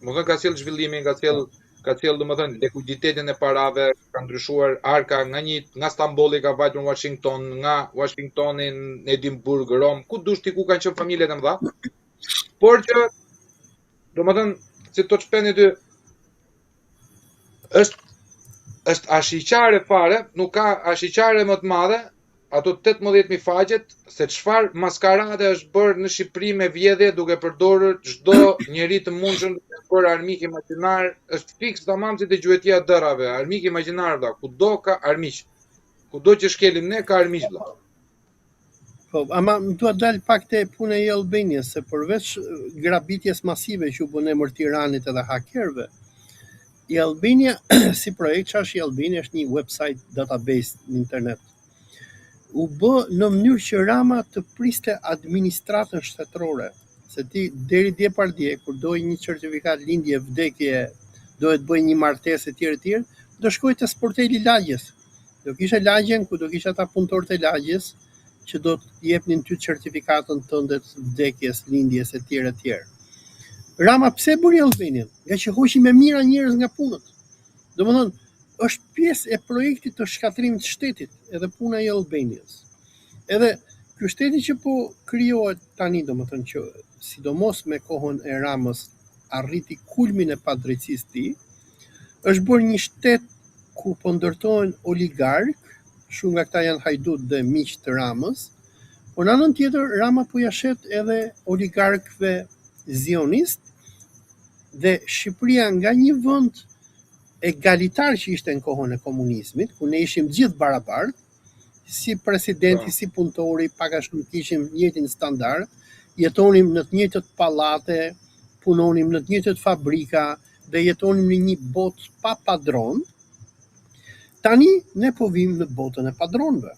Domethënë ka sjell zhvillimin, ka sjell domethënë likuiditetin e parave, ka ndryshuar arka nga Stambolli ka vajtur në Washington, nga Washingtoni në Edinburgh, Rom, ku dush ti ku kanë qenë familjet e mëdha. Por që domethënë si to shpeni ty është ashiqare fare, nuk ka ashiqare më të madhe, ato 18.000 faqet, se çfarë maskarade është bërë në Shqipëri me vjedhje duke përdorur çdo njeri të mundshëm për armik imagjinar, është fiks tamam si të gjuetia dërrave, armik imagjinar vëlla, kudo ka armiq. Kudo që shkelim ne ka armiq vëlla. Po, ama dua dal pak te puna e Albanias, se përveç grabitjes masive që u bën emër Tiranit edhe hakerëve, i Albania si projekt çash i Albania është një website database në internet. U bë në mënyrë që Rama të priste administratën shtetërore, se ti deri dje par dje kur doj një certifikat lindje, vdekje, dohet bëj një martesë etj etj, do shkoj te sporteli lagjes. Do kisha lagjen ku do kisha ata punëtorët e lagjes që do të jepnin ty certifikatën tënde të vdekjes, lindjes etj etj. Rama pse bëri Albanian? Nga që hoqi me mira njerëz nga punët. Domethënë, është pjesë e projektit të shkatrimit të shtetit, edhe puna e Albanias. Edhe ky shteti që po krijohet tani, domethënë që sidomos me kohën e Ramës arriti kulmin e padrejtisë të tij, është bërë një shtet ku po ndërtohen oligark, shumë nga këta janë hajdut dhe miq të Ramës, por në anën tjetër Rama po ja shet edhe oligarkëve zionist dhe Shqipëria nga një vend egalitar që ishte në kohën e komunizmit, ku ne ishim gjithë barabartë, si presidenti, si punëtori, pak a shumë kishim njëjtin standard, jetonim në të njëjtët pallate, punonim në të njëjtët fabrika dhe jetonim në një botë pa padron. Tani ne po vim në botën e padronëve.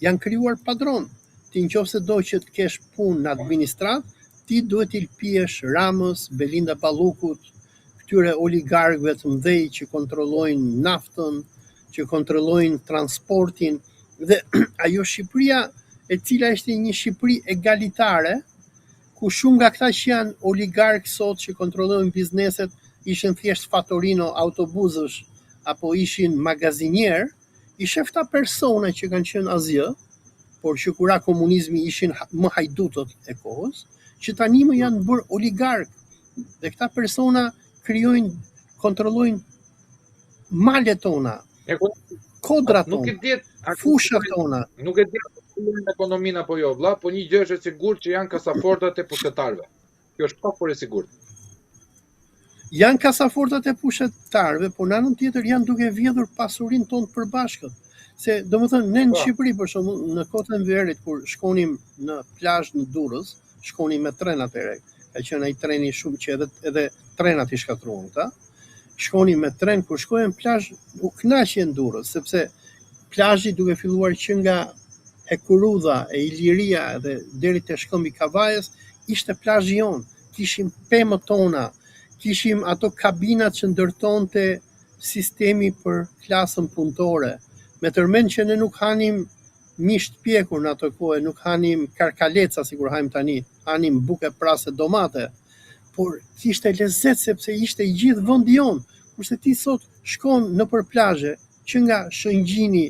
Janë krijuar padron. Ti nëse do që të kesh punë në administrat, ti duhet i lpihesh Ramës, Belinda Ballukut, këtyre oligarkëve të mëdhej që kontrollojnë naftën, që kontrollojnë transportin dhe ajo Shqipëria e cila ishte një Shqipëri egalitare, ku shumë nga këta që janë oligarkë sot që kontrollojnë bizneset ishin thjesht fatorino autobuzësh apo ishin magazinier, i shefta persona që kanë qenë azjë, por që kura komunizmi ishin më hajdutët e kohës, që tani më janë bërë oligarkë. Dhe këta persona krijojnë, kontrollojnë malet tona, kodrat tona, fushat tona. Nuk e di në ekonominë apo jo, vëlla, po një gjë është e sigurt që janë kasafortat e pushtetarëve. Kjo është pa por e sigurt. Janë kasafortat e pushtetarëve, por në anën tjetër janë duke vjedhur pasurinë tonë përbashkët. Se domethënë ne në Shqipëri për shembull në kohën e verët kur shkonim në plazh në Durrës, shkonim me tren atëherë. Ka qenë ai treni shumë që edhe trenat i shkatruan ta. Shkonim me tren kur shkojem në plazh u kënaqen Durrës, sepse plazhi duke filluar që nga Hekurudha e Iliria dhe deri te shkëmbi Kavajës ishte plazhi jon. Kishim pemët tona, kishim ato kabinat që ndërtonte sistemi për klasën punëtore. Me tërmend që ne nuk hanim misht pjekur në ato kohë, nuk hanim karkaleca sikur hajm tani, hanim buke prase domate, por kishte lezet sepse ishte i gjithë vendi jon. Kurse ti sot shkon nëpër plazhe që nga Shëngjini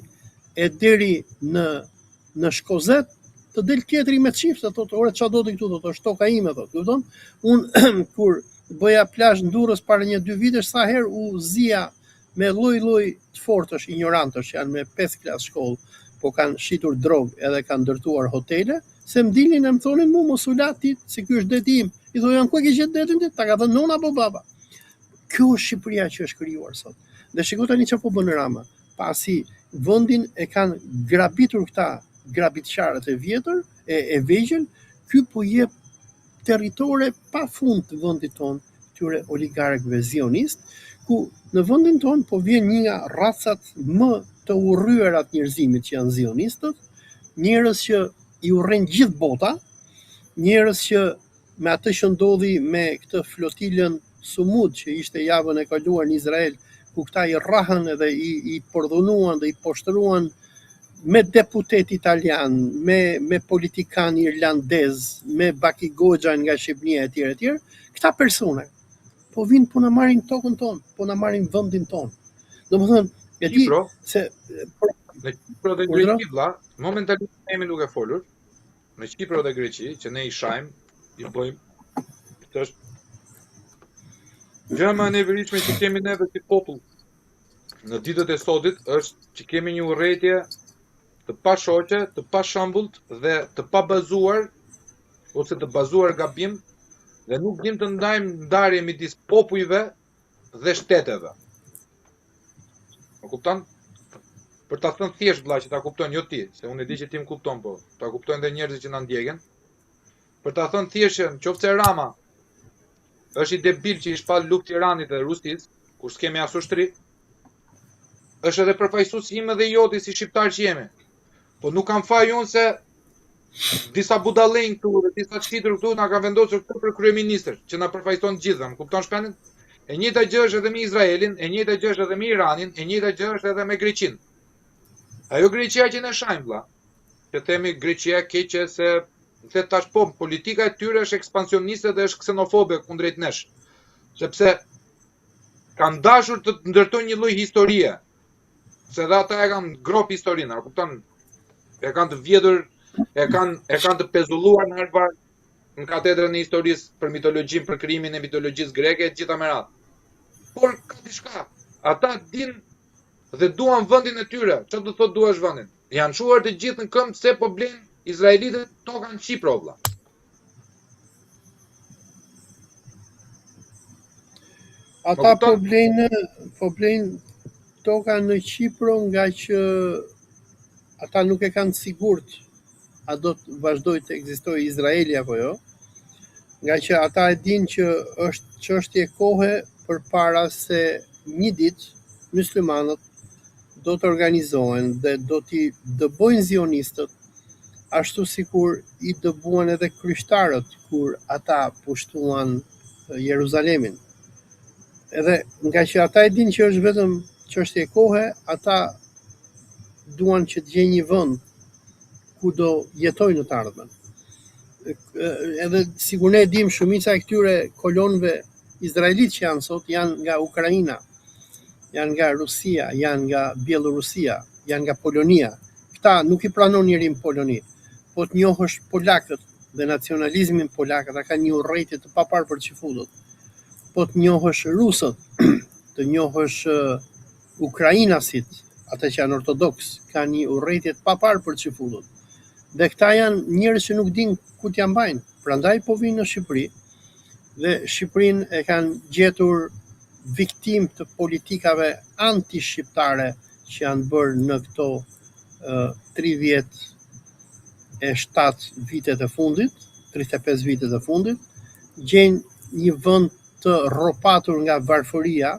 e deri në Shkozet, të del tjetri me çift, thotë, "Ore çfarë do ti këtu?" thotë, "Është toka ime", thotë. Kupton? Unë kur bëja plazh në Durrës para 1-2 vitesh, sa herë u zia me lloj-lloj të fortësh ignorantësh që janë me 5 klasë shkollë, po kanë shitur drogë edhe kanë ndërtuar hotele, se më dilnin e më thonin mu mos u la ti, se ky është deti im. I thojan ku e ke gjetë detin ti? Ta ka thënë nona apo baba. Kjo është Shqipëria që është krijuar sot. Dhe shikoj tani çfarë po bën Rama. Pasi vendin e kanë grabitur këta grabitçarët e vjetër, e vegjël, ky po jep territore pa fund të vendit tonë, këtyre oligarkëve zionist, ku në vendin tonë po vjen një nga racat më të urryera të njerëzimit që janë zionistët, njerëz që i urren gjithë bota, njerëz që me atë që ndodhi me këtë flotilën Sumud që ishte javën e kaluar në Izrael, ku këta i rrahën edhe i përdhunuan dhe i poshtruan me deputet italian, me politikan irlandez, me Baki Goxha nga Shqipëria etj. Këta persone po vinë po na marrin tokën tonë, po na marrin vendin tonë. Domethënë, e di se në Kipro dhe Greqi vlla, momentalisht jemi duke folur, në Kipro dhe Greqi, që ne i shajmë, i bëjmë, këtë është gjëja më e nevoshme që kemi neve si popull në ditët e sodit është që kemi një urrëtie të pashoqe, të pashembullt dhe të pabazuar ose të bazuar gabim dhe nuk dim të ndajmë ndarje midis popujve dhe shteteve. Më kupton? Për ta thënë thjesht vlla që ta kuptojnë jo ti, se unë e di që ti më kupton, po ta kuptojnë edhe njerëzit që na ndjekën. Për ta thënë thjesht që nëse Rama është i debil që i shpall luftë Iranit dhe Rusisë, kur s'kemi as ushtri, është edhe përfaqësues im edhe joti si shqiptar që jemi. Po nuk kam faj unë se disa budallënj këtu dhe disa çitur këtu na kanë vendosur këtu për kryeministër, që na përfaqëson të gjithë, më kupton shpenin? E njëjta gjë është edhe me Izraelin, e njëjta gjë është edhe me Iranin, e njëjta gjë është edhe me Greqinë. Ajo Greqia që ne shajmë vlla, që themi Greqia keqe se tash po politika e tyre është ekspansioniste dhe është ksenofobe kundrejt nesh. Sepse kanë dashur të ndërtojnë një lloj historie. Se dhe ata e kanë grop historinë, kupton? E kanë të vjedhur, e kanë të pezulluar në Harvard, në katedrën e historisë për mitologjinë, për krijimin e mitologjisë greke, gjitha me radhë. Por ka diçka. Ata din dhe duan vendin e tyre. Çfarë do thotë duash vendin? Janë shuar të gjithë në këmbë se po blen izraelitët tokën Kipro vlla. Ata po blen tokën në Kipro nga që ata nuk e kanë sigurt a do të vazhdojë të ekzistojë Izraeli apo jo. Nga që ata e dinë që është çështje kohe përpara se një ditë muslimanët do të organizohen dhe do t'i dëbojnë zionistët ashtu sikur i dëbuan edhe kryqtarët kur ata pushtuan Jeruzalemin. Edhe nga që ata e dinë që është vetëm çështje kohe, ata duan që të gjejnë një vend ku do jetojnë në të ardhmen. Edhe sikur ne e dim, shumica e këtyre kolonëve izraelit që janë sot janë nga Ukraina, janë nga Rusia, janë nga Bielorusia, janë nga Polonia. Këta nuk i pranon njerin Poloni, po të njohësh polakët dhe nacionalizmin polak, ata kanë një urrëtie të papar për çifutët. Po të njohësh rusët, të njohësh ukrainasit, ata që janë ortodoks, kanë një urrëtie të papar për çifutët. Dhe këta janë njerëz që nuk dinë ku t'ja mbajnë, prandaj po vinë në Shqipëri dhe Shqipërinë e kanë gjetur viktim të politikave anti-shqiptare që janë bërë në këto 37 vitet e fundit, 35 vitet e fundit, gjenë një vend të rropatur nga varfëria,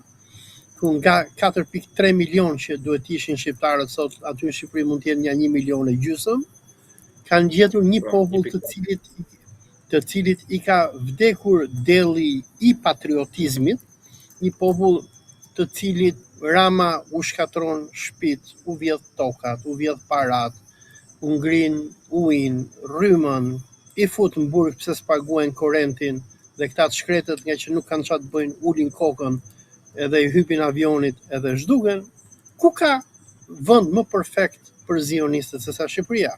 ku nga 4.3 milion që duhet ishin shqiptarët sot, aty në Shqipëri mund të jenë nga 1,5 milion, kanë gjetur një popull të cilit i ka vdekur delli i patriotizmit, një popull të cilit Rama u shkatron shtëpitë, u vjedh tokat, u vjedh parat, u ngrin ujin, rrymën, i fut në burg pse s'paguajnë korrentin, dhe këta të shkretët nga që nuk kanë çfarë të bëjnë, ulin kokën edhe i hypin avionit edhe zhduken. Ku ka vend më perfekt për zionistët se sa Shqipëria?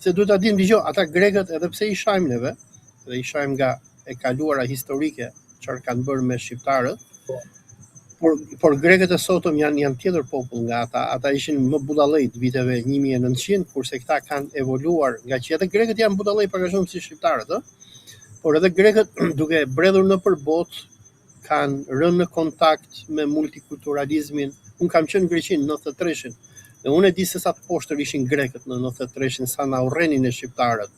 Se duhet ta dinë dëgjoj, ata grekët edhe pse i shajmë neve, dhe i shajmë nga e kaluara historike, çfarë kanë bërë me shqiptarët, por grekët e sotëm janë tjetër popull nga ata. Ata ishin më budallëj viteve 1900, kurse këta kanë evoluar, nga që edhe grekët janë budallëj pak a shumë si shqiptarët, por edhe grekët duke bredhur nëpër botë kanë rënë në kontakt me multikulturalizmin. Unë kam qenë në Greqi në 93-shin, dhe unë e di se sa të poshtër ishin grekët në 93-shin, sa na urrenin e shqiptarët.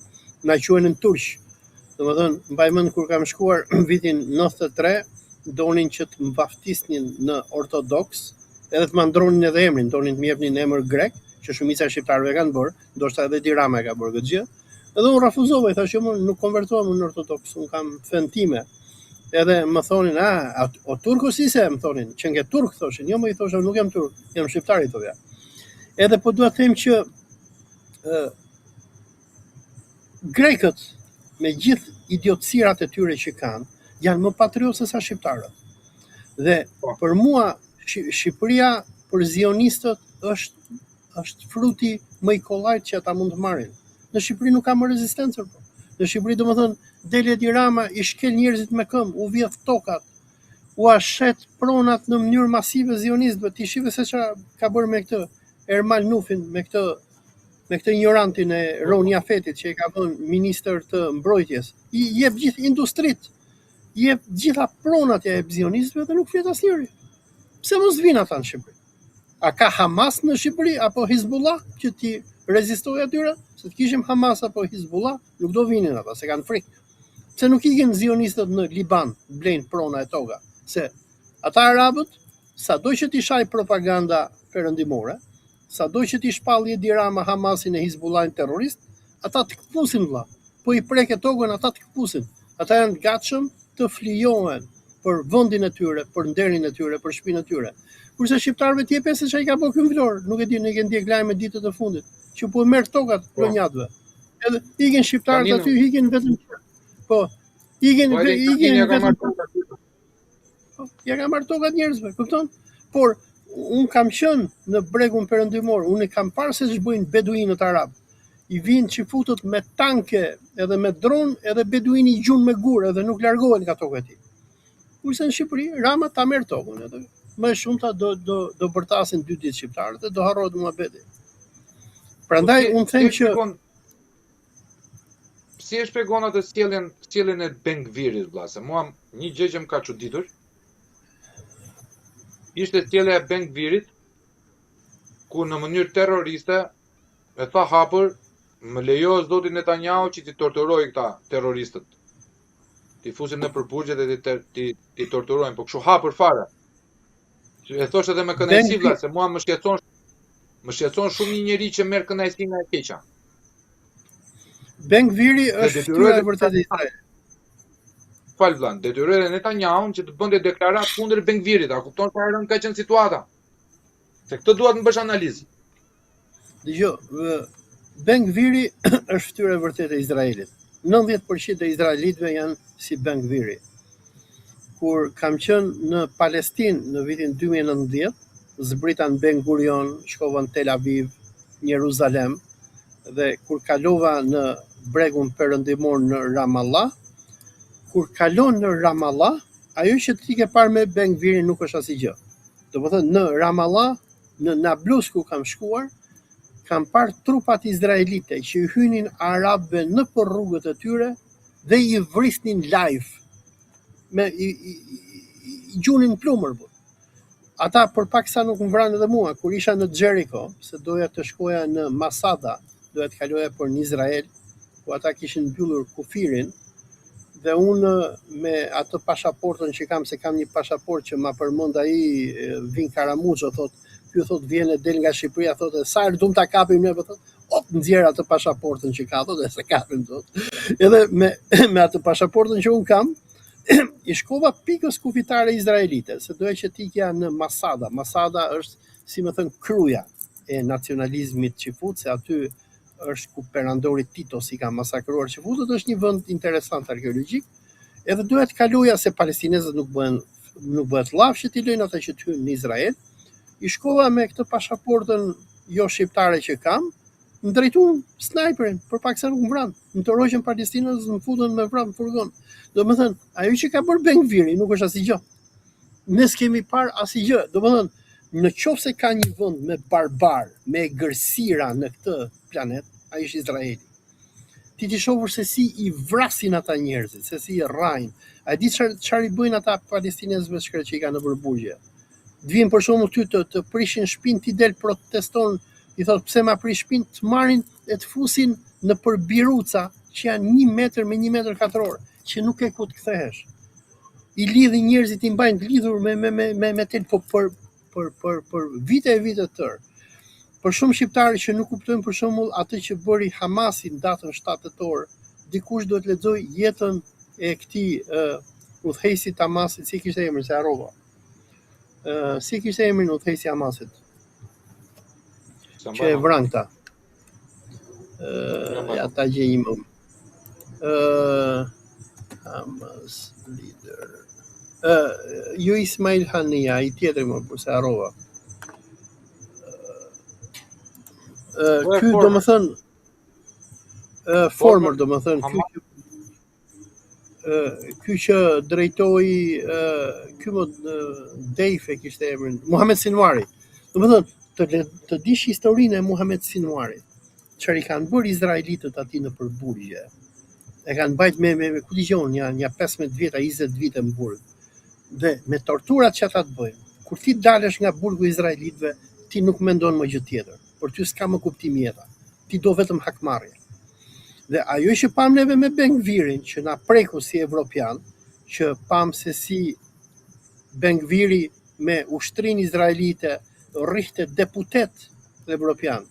Na quhenin turq. Domethënë, mbaj mend kur kam shkuar vitin 93, donin që të mbaftisnin në ortodoks, edhe të mandronin edhe emrin, donin të më jepnin emër grek, që shumica e shqiptarëve kanë bërë, ndoshta edhe Tirana ka bërë këtë gjë. Edhe unë refuzova, i thashë unë nuk konvertohem në ortodoks, unë kam fen time. Edhe më thonin, o turku si se, më thonin, që nge turk, thoshin, jo më i thosha, nuk jam turk, jam shqiptar i thoja. Edhe po dua të them që grekët, me gjithë idiotësirat e tyre që kanë, janë më patriotë se sa shqiptarët. Dhe për mua, Shqipëria për zionistët është fruti më i kollajt që ata mund të marrin. Në Shqipëri nuk ka më rezistencë. Në Shqipëri, domethënë, del Edi Rama, i shkel njerëzit me këmbë, u vjedh tokat, u ashet pronat në mënyrë masive zionistëve. Ti shive se çfarë ka bërë me këtë Ermal Nufin, me këtë ignorantin e Roni Afetit që e ka vënë ministër të mbrojtjes. I jep gjithë industritë, i jep gjitha pronat e zionistëve dhe nuk flet asnjëri. Pse mos vinë ata në Shqipëri? A ka Hamas në Shqipëri apo Hizbullah që ti rezistoj atyre? Se të kishim Hamas apo Hizbullah, nuk do vinin ata, se kanë frikë. Se nuk ikin zionistët në Liban, blejnë prona e toga. Se ata arabët, sado që ti shaj propaganda perëndimore, sado që ti shpallje Edi Rama Hamasin e Hizbullahin terrorist, ata të këpusin vlla. Po i preke tokën, ata të këpusin. Ata janë gatshëm të flijohen për vendin e tyre, për nderin e tyre, për shtëpinë e tyre. Kurse shqiptarëve ti e pesë çai ka bërë ky vlor, nuk e di, ne kemi ndjek lajme ditët e fundit, që po merr tokat plonjatëve. Edhe ikin shqiptarët aty, ikin vetëm po, ikin vetëm ja kanë marrë tokat njerëzve, kupton? Por un kam qenë në bregun perëndimor, unë kam parë se ç'bëjnë beduinët arab. I vinë që futët me tanke edhe me dron, edhe beduini i gjun me gur, edhe nuk largohen nga toka e tij. Kurse në Shqipëri, Rama ta merr tokën, edhe më shumta do bërtasin 2 ditë shqiptarët dhe do harrohet muhabeti. Prandaj unë them që si e shpjegon atë sjelljen e Bengvirit vëlla, se mua një gjë që më ka çuditur ishte sjellja e Bengvirit ku në mënyrë terroriste e tha hapur, më lejo zoti Netanyahu që ti torturoj këta terroristët. Ti fusin në përburgjet dhe ti torturojnë, po kështu hapur fare. E thosh edhe me kënaqësi vëlla, se mua më shqetëson shumë një njerëz që merr kënaqësi nga e keqja. Bengviri është fytyra e vërtetë e Izraelit. Fal vëlla, detyroi Netanyahu që të bënte deklaratë kundër Bengvirit, a kupton se rënd ka qenë situata? Se këtë duhet të bësh analizë. Dgjoj, Bengviri është fytyra e vërtetë e Izraelit. 90% e izraelitëve janë si Bengviri. Kur kam qenë në Palestinë në vitin 2019, zbritan Ben Gurion, shkova në Tel Aviv, në Jeruzalem, dhe kur kalova në bregun perëndimor në Ramallah, kur kalon në Ramallah, ajo që ti ke parë me Bengvirin nuk është asgjë. Domethënë në Ramallah, në Nablus ku kam shkuar, kam parë trupat izraelite që i hynin arabëve në për rrugët e tyre dhe i vrisnin live. Me i gjunin plumër. Ata për pak sa nuk më vranë edhe mua, kur isha në Jericho, se doja të shkoja në Masada, doja të kaloja për në Izrael, ku ata kishin mbyllur kufirin, dhe unë me atë pasaportën që kam, se kam një pasaport që ma përmend ai Vin Karamuço, thotë, ky thot vjen e del nga Shqipëria, thotë sa herë dum ta kapim ne, thotë, nxjerr atë pasaportën që ka, thotë, se kapim thotë. Edhe me atë pasaportën që un kam, i shkova pikës kufitare izraelite, se doja që t'ikja në Masada. Masada është, si më thën, kruja e nacionalizmit qifut, se aty është ku perandori Tito si ka masakruar qifutët, është një vend interesant arkeologjik, edhe doja të kaluja se palestinezët nuk bëhet llafë që t'i lejnë ata që t'hyjnë në Izrael. I shkova me këtë pasaportën jo shqiptare që kam, më drejtuan snajperin, për pak sa nuk më vranë. Më toroqën palestinës, më futën me vranë furgon. Domethënë, ajo që ka bërë Bengviri nuk është asgjë. Ne s'kemi parë asgjë. Domethënë, në qoftë se ka një vend me barbar, me gërsira në këtë planet, ai është Izraeli. Ti shohur se si i vrasin ata njerëzit, se si i rrajnë. A di çfarë i bëjnë ata palestinezëve që i kanë në përburgje? Të vinë për shembull ty të prishin shtëpinë, ti del proteston, i thot pse ma prish shtëpinë, të marrin e të fusin në për biruca që janë 1 metër me 1 metër katror, që nuk e ku të kthehesh. I lidhin njerëzit, i mbajnë të lidhur me tel për vite e vite të tërë. Për shumë shqiptarë që nuk kuptojnë për shembull atë që bëri Hamasi në datën 7 tetor, dikush duhet lexoj jetën e këtij udhëheqësit Hamasit, si kishte emrin, se harrova. Si kishte emrin udhëheqësi Hamasit, që e vran këta. Ja ta gjej më. Hamas leader. Jo Ismail Hania, i tjetri më, por se harrova. Ky domethën former domethën ky që drejtoi ky më Deif e kishte emrin Muhamet Sinwari. Domethën të dish historinë e Muhamet Sinwarit. Çfarë i kanë bërë izraelitët aty në përburgje. E kanë bajt me ku dëgjon, janë 15 vjet, 20 vite në burg. Dhe me torturat që ata të bëjnë. Kur ti dalesh nga burgu i izraelitëve, ti nuk mendon më gjë tjetër. Por ty s'ka më kuptim jeta. Ti do vetëm hakmarrje. Dhe ajo që pam neve me Ben-Gvirin, që na preku si evropian, që pam se si Ben-Gviri me ushtrinë izraelite rrihte deputet evropian,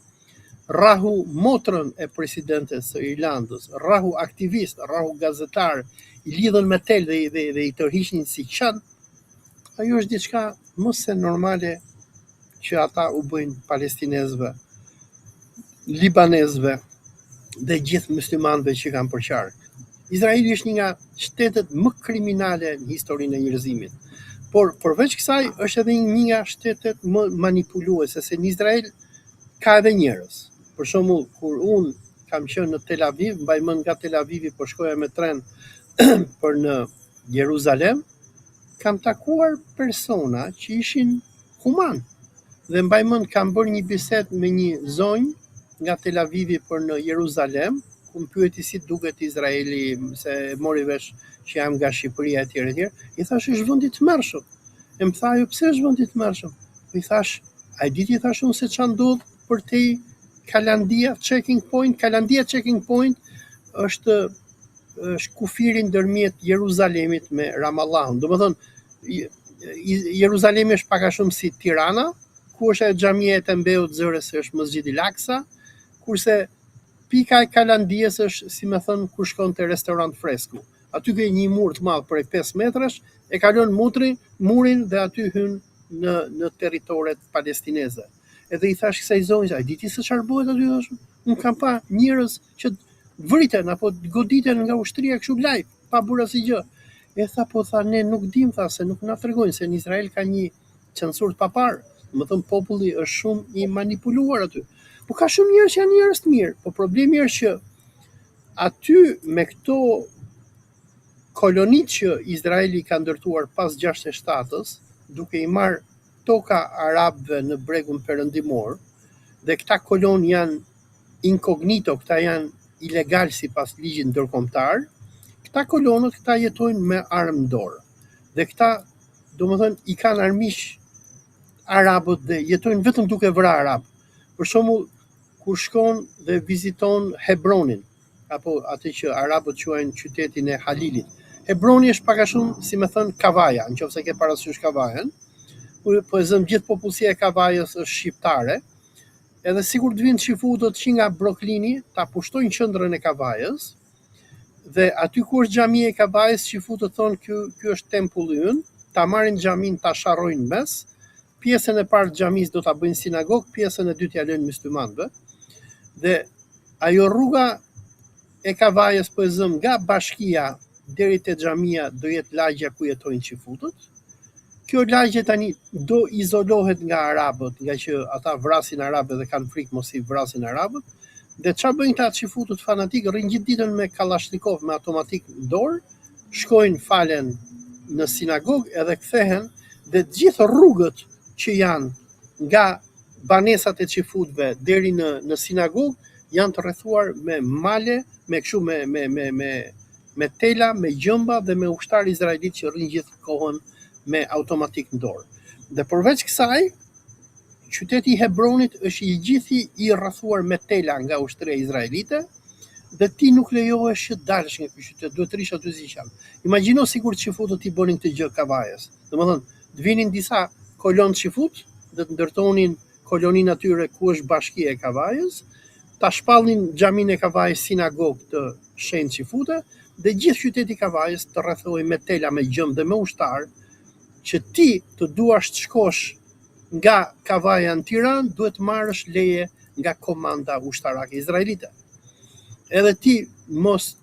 rahu motrën e presidentes së Irlandës, rahu aktivist, rahu gazetar, i lidhën me tel dhe i tërhiqnin si qen, ajo është diçka mos se normale që ata u bëjnë palestinezëve, libanezëve dhe gjithë muslimanëve që kanë për qark. Izraeli është një nga shtetet më kriminale në historinë e njerëzimit. Por përveç kësaj është edhe një nga shtetet më manipuluese, se në Izrael ka edhe njerëz. Për shembull, kur unë kam qenë në Tel Aviv, mbaj mend nga Tel Avivi po shkoja me tren për në Jeruzalem, kam takuar persona që ishin human. Dhe mbaj mend kam bërë një bisedë me një zonjë nga Tel Avivi për në Jeruzalem, ku më pyeti si duket Izraeli, se mori vesh që jam nga Shqipëria etj etj. I thash është vend i tmerrshëm. E më tha ajo pse është vend i tmerrshëm? I thash, a e diti thash unë se ç'a ndodh për te Kalandia checking point? Kalandia checking point është kufiri ndërmjet Jeruzalemit me Ramallahun. Domethënë Jeruzalemi është pak a shumë si Tirana, ku është ajo xhamia e Tembeut Zërës, është Mesxhidi Laksa, kurse pika e Kalandies është, si më thënë, kur shkon te restorant Fresku. Aty ke një mur të madh prej 5 metrash, e kalon murin dhe aty hyn në territoret palestineze. Edhe i thash kësaj zonjës, a di ti se çfarë bëhet aty thash? Unë kam pa njerëz që vriten apo goditen nga ushtria kështu live, pa bërë asnjë gjë. E tha po tha ne nuk dim tha se nuk na tregojnë se në Izrael ka një censur të papar. Domethënë populli është shumë i manipuluar aty. Po ka shumë njerëz që janë njerëz të mirë, po problemi është që aty me këto kolonitë që Izraeli ka ndërtuar pas 67-s, duke i marrë toka arabëve në bregun perëndimor, dhe këta kolon janë inkognito, këta janë ilegal sipas ligjit ndërkombëtar, këta kolonët këta jetojnë me armë në dorë. Dhe këta, domethënë, i kanë armiq arabët dhe jetojnë vetëm duke vrarë arab. Për shembull, kur shkon dhe viziton Hebronin, apo atë që arabët quajnë qytetin e Halilit. Hebroni është pak a shumë, si më thënë, Kavaja, nëse ke parasysh Kavajën. Po e zëm gjithë popullsia e Kavajës është shqiptare. Edhe sikur të vinë shifutët që nga Broklini, ta pushtojnë qendrën e Kavajës. Dhe aty ku është xhamia e Kavajës, shifutët thonë ky është tempulli ynë, ta marrin xhamin, ta sharrojnë mes. Pjesën e parë të xhamisë do ta bëjnë sinagog, pjesën e dytë ja lënë myslimanëve. Dhe ajo rruga e Kavajës po e zëm nga bashkia deri te xhamia do jetë lagja ku jetojnë xifutët. Kjo lagje tani do izolohet nga arabët, nga që ata vrasin arabët dhe kanë frikë mos i vrasin arabët. Dhe çfarë bëjnë këta xifutët fanatik, rrin gjithë ditën me kalashnikov, me automatik në dorë, shkojnë falen në sinagog edhe kthehen dhe të gjithë rrugët që janë nga banesat e xifutëve deri në sinagog janë të rrethuar me male, me kështu me tela, me gjëmba dhe me ushtar izraelit që rrin gjithë kohën me automatik në dorë. Dhe përveç kësaj, qyteti i Hebronit është i gjithi i rrethuar me tela nga ushtria izraelite, dhe ti nuk lejohesh që dalësh nga ky qytet, duhet të rish aty si qan. Imagjino sikur çifutët i bënin këtë gjë kavajës. Domethënë, të vinin disa kolon çifut dhe të ndërtonin koloninë atyre ku është bashkia e Kavajës, ta shpallnin xhamin e Kavajës sinagogë të shenjtë çifute dhe gjithë qyteti i Kavajës të rrethohej me tela, me gjëm dhe me ushtar, që ti të duash të shkosh nga Kavaja në Tiranë, duhet marrësh leje nga komanda ushtarake izraelite. Edhe ti mos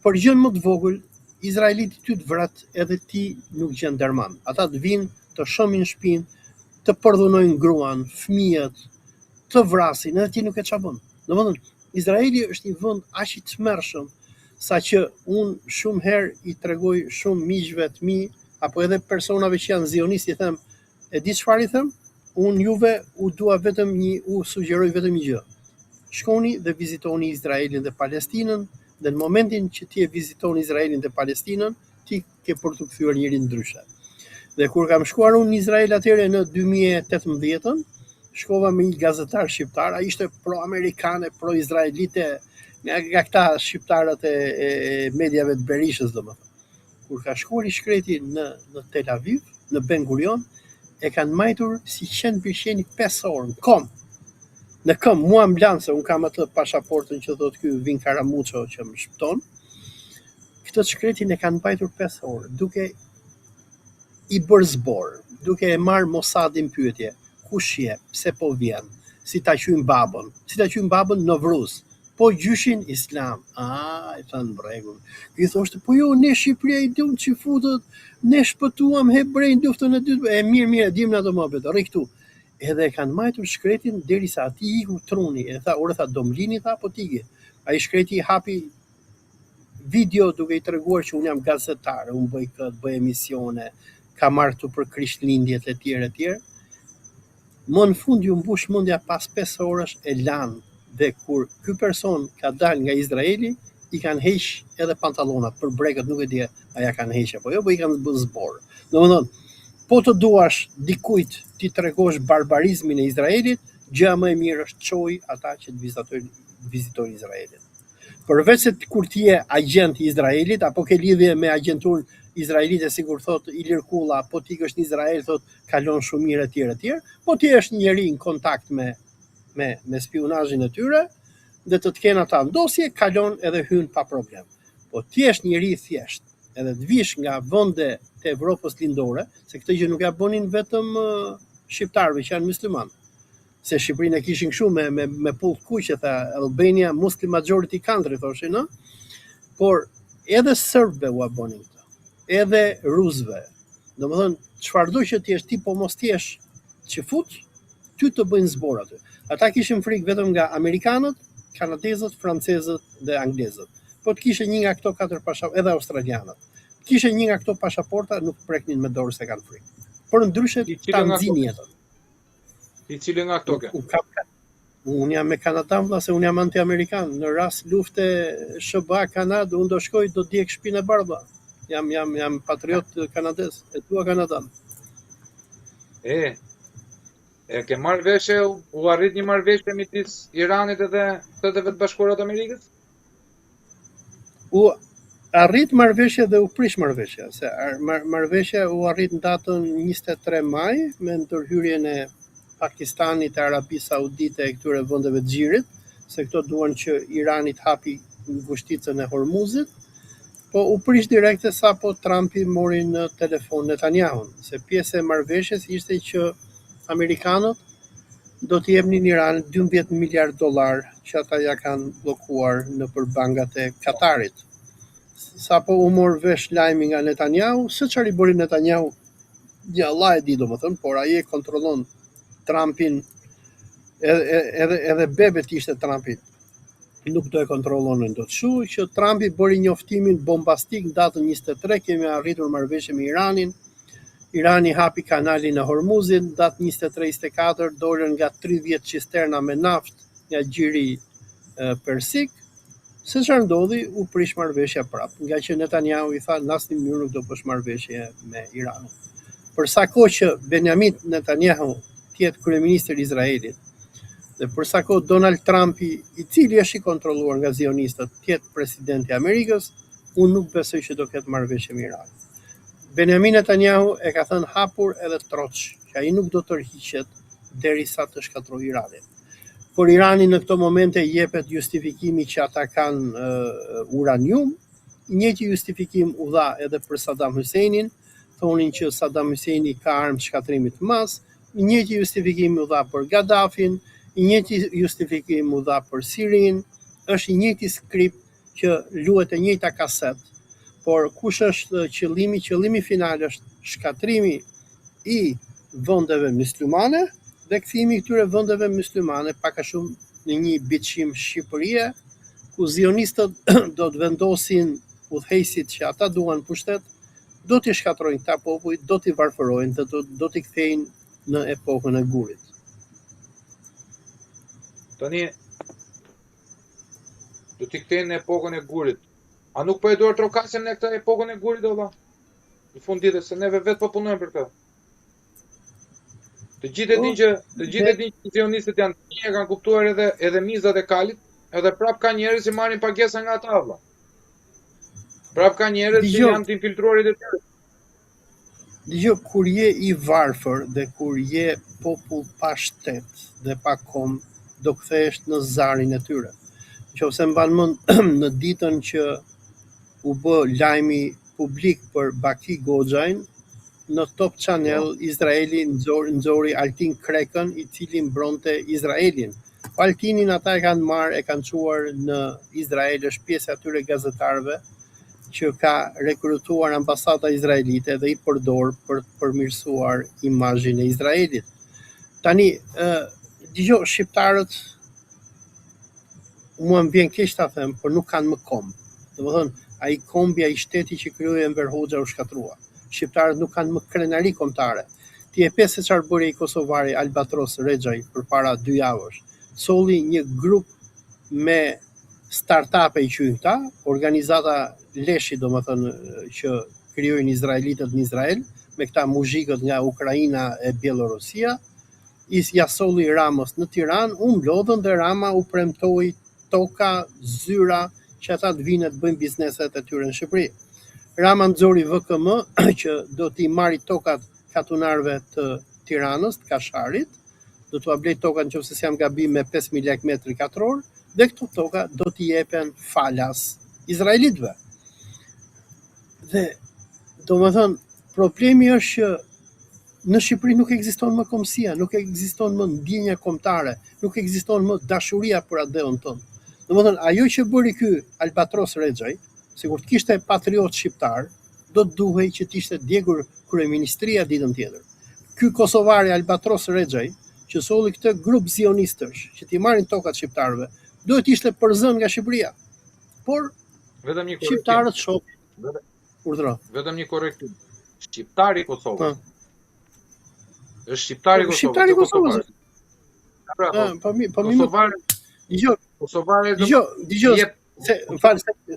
për gjën më të vogël, izraeliti ty të vret, edhe ti nuk gjen derman. Ata të vinë, të shomin shtëpinë, të përdhunojnë gruan, fëmijët, të vrasin, edhe ti nuk e çfarë bën. Domethënë, Izraeli është një vend aq i tmerrshëm, saqë unë shumë herë i tregoj shumë miqve të mi, apo edhe personave që janë zionistë, i them, e di çfarë i them? Unë juve u sugjeroj vetëm një gjë. Shkoni dhe vizitoni Izraelin dhe Palestinën, dhe në momentin që ti e viziton Izraelin dhe Palestinën, ti ke për të kthyer njërin ndryshe. Dhe kur kam shkuar unë në Izrael atëherë në 2018, shkova me një gazetar shqiptar, ai ishte pro-amerikane, pro-izraelite, nga këta shqiptarët e mediave të Berishës, domethënë. Kur ka shkuar i shkreti në Tel Aviv, në Ben Gurion, e kanë majtur si qenë përqeni 5 orë në kom. Në kom, mua më lanë, se unë kam atë pasaportën që thot ky Vin Karamuço që më shpëton. Këtë shkretin e kanë mbajtur 5 orë, duke i bërë zbor, duke e marrë Mossadin pyetje, kush je, pse po vjen, si ta quajmë babën Novruz, po gjyshin Islam. I thënë bregun. I thoshte, po jo, ne Shqipëria i duam çifutët, ne shpëtuam hebrejnë luftën e dytë, mirë, dim në ato mohabet, rri këtu. Edhe e kanë majtur shkretin derisa ati iku truni, e tha, do mlini, tha, po tigi. Ai shkreti i hapi video duke i treguar që unë jam gazetar, unë bëj këtë, bëj emisione, ka marrë këtu për Krishtlindjet e tjera. Më në fund ju mbush mendja pas 5 orësh e lanë, dhe kur ky person ka dalë nga Izraeli, i kanë heq edhe pantallonat për brekët, nuk e di a ja kanë heq apo jo, po i kanë bërë zbor. Domethënë, po të duash dikujt ti tregosh barbarizmin e Izraelit, gjëja më e mirë është çoj ata që të vizitojnë Izraelin. Përveç se kur ti je agent i Izraelit, apo ke lidhje me agenturën izraelite, sikur thot Ilir Kulla, po ti është në Izrael, thot kalon shumë mirë etj, po ti është njëri në kontakt me spionazhin e tyre, dhe të kenë ata ndosje, kalon edhe hyn pa problem. Po ti është njëri thjesht, edhe të vish nga vende të Evropës lindore, se këtë gjë nuk ja bënin vetëm shqiptarëve që janë muslimanë. Se Shqipërinë e kishin kështu me pull kuqe, tha Albania Muslim Majority Country, thoshin, ë? Por edhe serbëve u abonin këtë, edhe rusëve. Domethënë, çfarëdo që ti po mos ti jesh çifut, ty të bëjnë zbor aty. Ata kishin frikë vetëm nga amerikanët, kanadezët, francezët dhe anglezët. Po të kishe një nga këto 4 pasaporta, edhe australianët. Kishe një nga këto pasaporta, nuk preknin me dorë se kanë frikë. Por ndryshe ta nxjinin jetën. I cili nga këto ke? Unë jam me Kanadan, se unë jam anti-amerikan. Në rast lufte SBA Kanadë, unë do shkoj, do djeg shpinë e bardha. Jam patriot kanadez, e dua Kanadan. E ke marrë veshe, u arrit një marrëveshje midis Iranit edhe Shtetet Bashkuara të Amerikës? U arrit marrëveshja dhe u prish marrëveshja, se marrëveshja u arrit në datën 23 maj me ndërhyrjen e Pakistanit, e Arabisë Saudite e këtyre vendeve të xhirit, se këto duan që Irani të hapi ngushticën e Hormuzit, po u prish direkte sapo Trumpi mori në telefon Netanyahun, se pjesë e marrëveshjes ishte që Amerikanët do t'i jepnin Iranit $12 miliard që ata ja kanë bllokuar nëpër bankat e Katarit. Sapo u mor vesh lajmi nga Netanyahu, se çfarë i bëri Netanyahu, ja Allah e di domethënë, por ai e kontrollon Trumpin, edhe bebet ishte Trumpit, nuk do e kontrollonin dot. Kështu që Trumpi bëri njoftimin bombastik në datën 23, kemi arritur marrëveshje me Iranin. Irani hapi kanalin e Hormuzit, datë 23-24, dolën nga 30 cisterna me naftë nga gjiri persik. Se çfarë ndodhi, u prish marrëveshja prapë, nga që Netanyahu i tha në asnjë mënyrë nuk do bësh marrëveshje me Iranin. Për sa kohë që Benjamin Netanyahu tjetë kryeministër i Izraelit Dhe për sa kohë Donald Trumpi, i cili është i kontrolluar nga zionistët, tjetë presidenti i Amerikës, unë nuk besoj që do ketë marrëveshje me Iranin. Benjamin Netanyahu e ka thënë hapur edhe troç, që ai nuk do tërhiqet derisa të shkatërrojë Iranin. Por Irani në këto momente jepet justifikimi që ata kanë uranium, njëjti justifikim u dha edhe për Saddam Husseinin, thonin që Saddam Husseini ka armë shkatrimi të mas, njëjti justifikim u dha për Gaddafin, njëjti justifikim u dha për Sirin, është i njëjti skript që luhet e njëjta kaset, por kush është qëllimi? Qëllimi final është shkatrimi i vendeve myslimane dhe kthimi i këtyre vendeve myslimane pak a shumë në një bitshim Shqipërie, ku zionistët do të vendosin udhëheqësit që ata duan pushtet, do t'i shkatrojnë këta popull, do t'i varfërojnë dhe do t'i kthejnë në epokën e gurit. Tani, do t'i kthejnë në epokën e gurit. A nuk po e duar trokasin në këtë epokën e gurit, olla? Në fund ditës, se neve vetë po punojmë për këtë. Të gjithë e dinë që zionistët janë të një, kanë kuptuar edhe mizat e kalit, edhe prap ka njerëz që marrin pagesa nga ata, valla. Prap ka njerëz që janë të infiltruarit e tyre. Dgjoj, kur je i varfër dhe kur je popull pa shtet dhe pa kom, do kthehesh në zarin e tyre. Nëse mban mend në ditën që u bë lajmi publik për Baki Goxhain, në Top Channel Izraeli nxori Altin Krekën, i cili mbronte Izraelin. Altinin ata e kanë marrë, e kanë çuar në Izrael, është pjesë e atyre gazetarëve që ka rekrutuar ambasada izraelite dhe i përdor për të përmirësuar imazhin e Izraelit. Tani, dëgjoj, shqiptarët, mua më vjen keq ta them, por nuk kanë më komb. Domethënë, ai kombi, ai shteti që krijoi Enver Hoxha u shkatrua. Shqiptarët nuk kanë më krenari kombëtare. Ti e pe se çfarë bëri i kosovari Albatros Rexhaj përpara 2 javësh. Solli një grup me startup e qyjnë këta, organizata leshi domethënë që krijojnë izraelitët në Izrael, me këta muzhikët nga Ukraina e Bielorusia, ja solli Ramës në Tiranë, u mblodhën dhe Rama u premtoi toka, zyra, që ata të vinë të bëjnë bizneset e tyre në Shqipëri. Rama nxori VKM që do t'i marri tokat katunarëve të Tiranës, të Kasharit, do t'u blej tokat nëse jam gabim me 5000 lekë metri katror, dhe këto toka do t'i jepen falas izraelitëve. Dhe domethënë, problemi është që në Shqipëri nuk ekziston më kombësia, nuk ekziston më ndjenja kombëtare, nuk ekziston më dashuria për adeun tonë. Domethënë, ajo që bëri ky Albatros Rexhaj, sikur të kishte patriot shqiptar, do të duhej që të ishte djegur kryeministria ditën tjetër. Ky kosovari Albatros Rexhaj, që solli këtë grup zionistësh që t'i marrin tokat shqiptarëve, duhet ishte përzën nga Shqipëria. Por vetëm një shqiptarët shohin. Urdhëro. Vetëm një korrektim. Shqiptari i Kosovës. Është shqiptari i Kosovës. Shqiptari i Kosovës. Po mi. Dgjoj. Kosovari Dgjoj. Se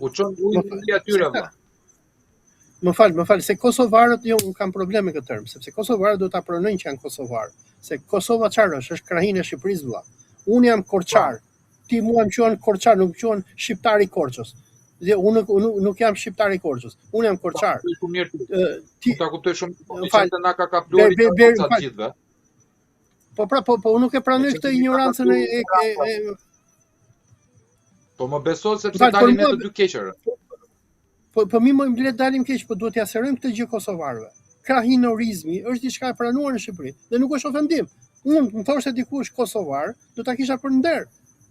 u çon ujë atyre valla. Më fal, se kosovarët jo kanë probleme me këtë term, sepse kosovarët do ta pranojnë që janë kosovar. Se Kosova çfarë është krahinë e Shqipërisë valla. Unë jam korçar. Ti mua më quhen korçar, nuk më quhen shqiptar i Korçës. Dhe unë nuk jam shqiptar i Korçës. Unë jam korçar. Ti ta kuptoj shumë se na ka kapluar të gjithëve. Po unë nuk e pranoj këtë ignorancën e Po më beso sepse dalim ne të dy keqërë. Po mi më mbledh dalim keq, po duhet t'ia serojmë këtë gjë kosovarëve. Krahinorizmi është diçka e pranuar në Shqipëri dhe nuk është ofendim. Unë më thoshte dikush kosovar, do ta kisha për nder.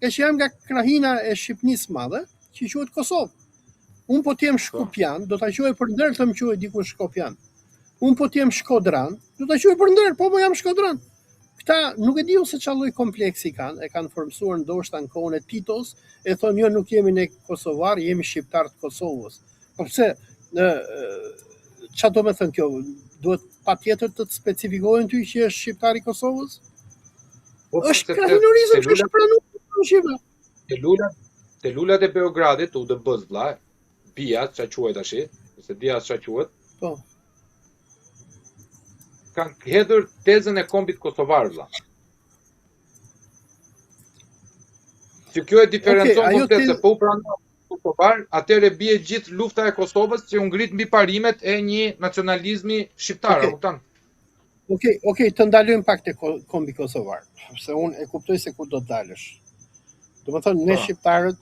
Që jam nga krahina e Shqipënisë së Madhe, që quhet Kosovë. Unë po t'jem Shkopjan, do ta quaj për nder të më quaj dikush Shkopjan. Unë po t'jem Shkodran, do ta quaj për nder, po jam Shkodran. Këta nuk e diu se çfarë lloj kompleksi kanë, e kanë formsuar ndoshta në kohën e Titos, e thonë jo nuk jemi ne kosovar, jemi shqiptar të Kosovës. Po pse çfarë do të thënë kjo? Duhet patjetër të specifikohen ty që është shqiptar i Kosovës? Është krahinorizëm që është pranuar në Shqipëri. Te lulat e Beogradit, UDB-s vlla, BIA, çka quhet tash, se dia çka quhet. Po. Kanë hedhur tezën e kombit kosovar vlla. që kjo e diferencon Okej, ajo komplet ti- se po u pranon Kosovar, atëherë bie gjithë lufta e Kosovës që u ngrit mbi parimet e një nacionalizmi shqiptar, Okej. a kupton? Okej, të ndalojmë pak te kombi kosovar, se unë e kuptoj se ku do të dalësh. Do të thonë, ne Po. shqiptarët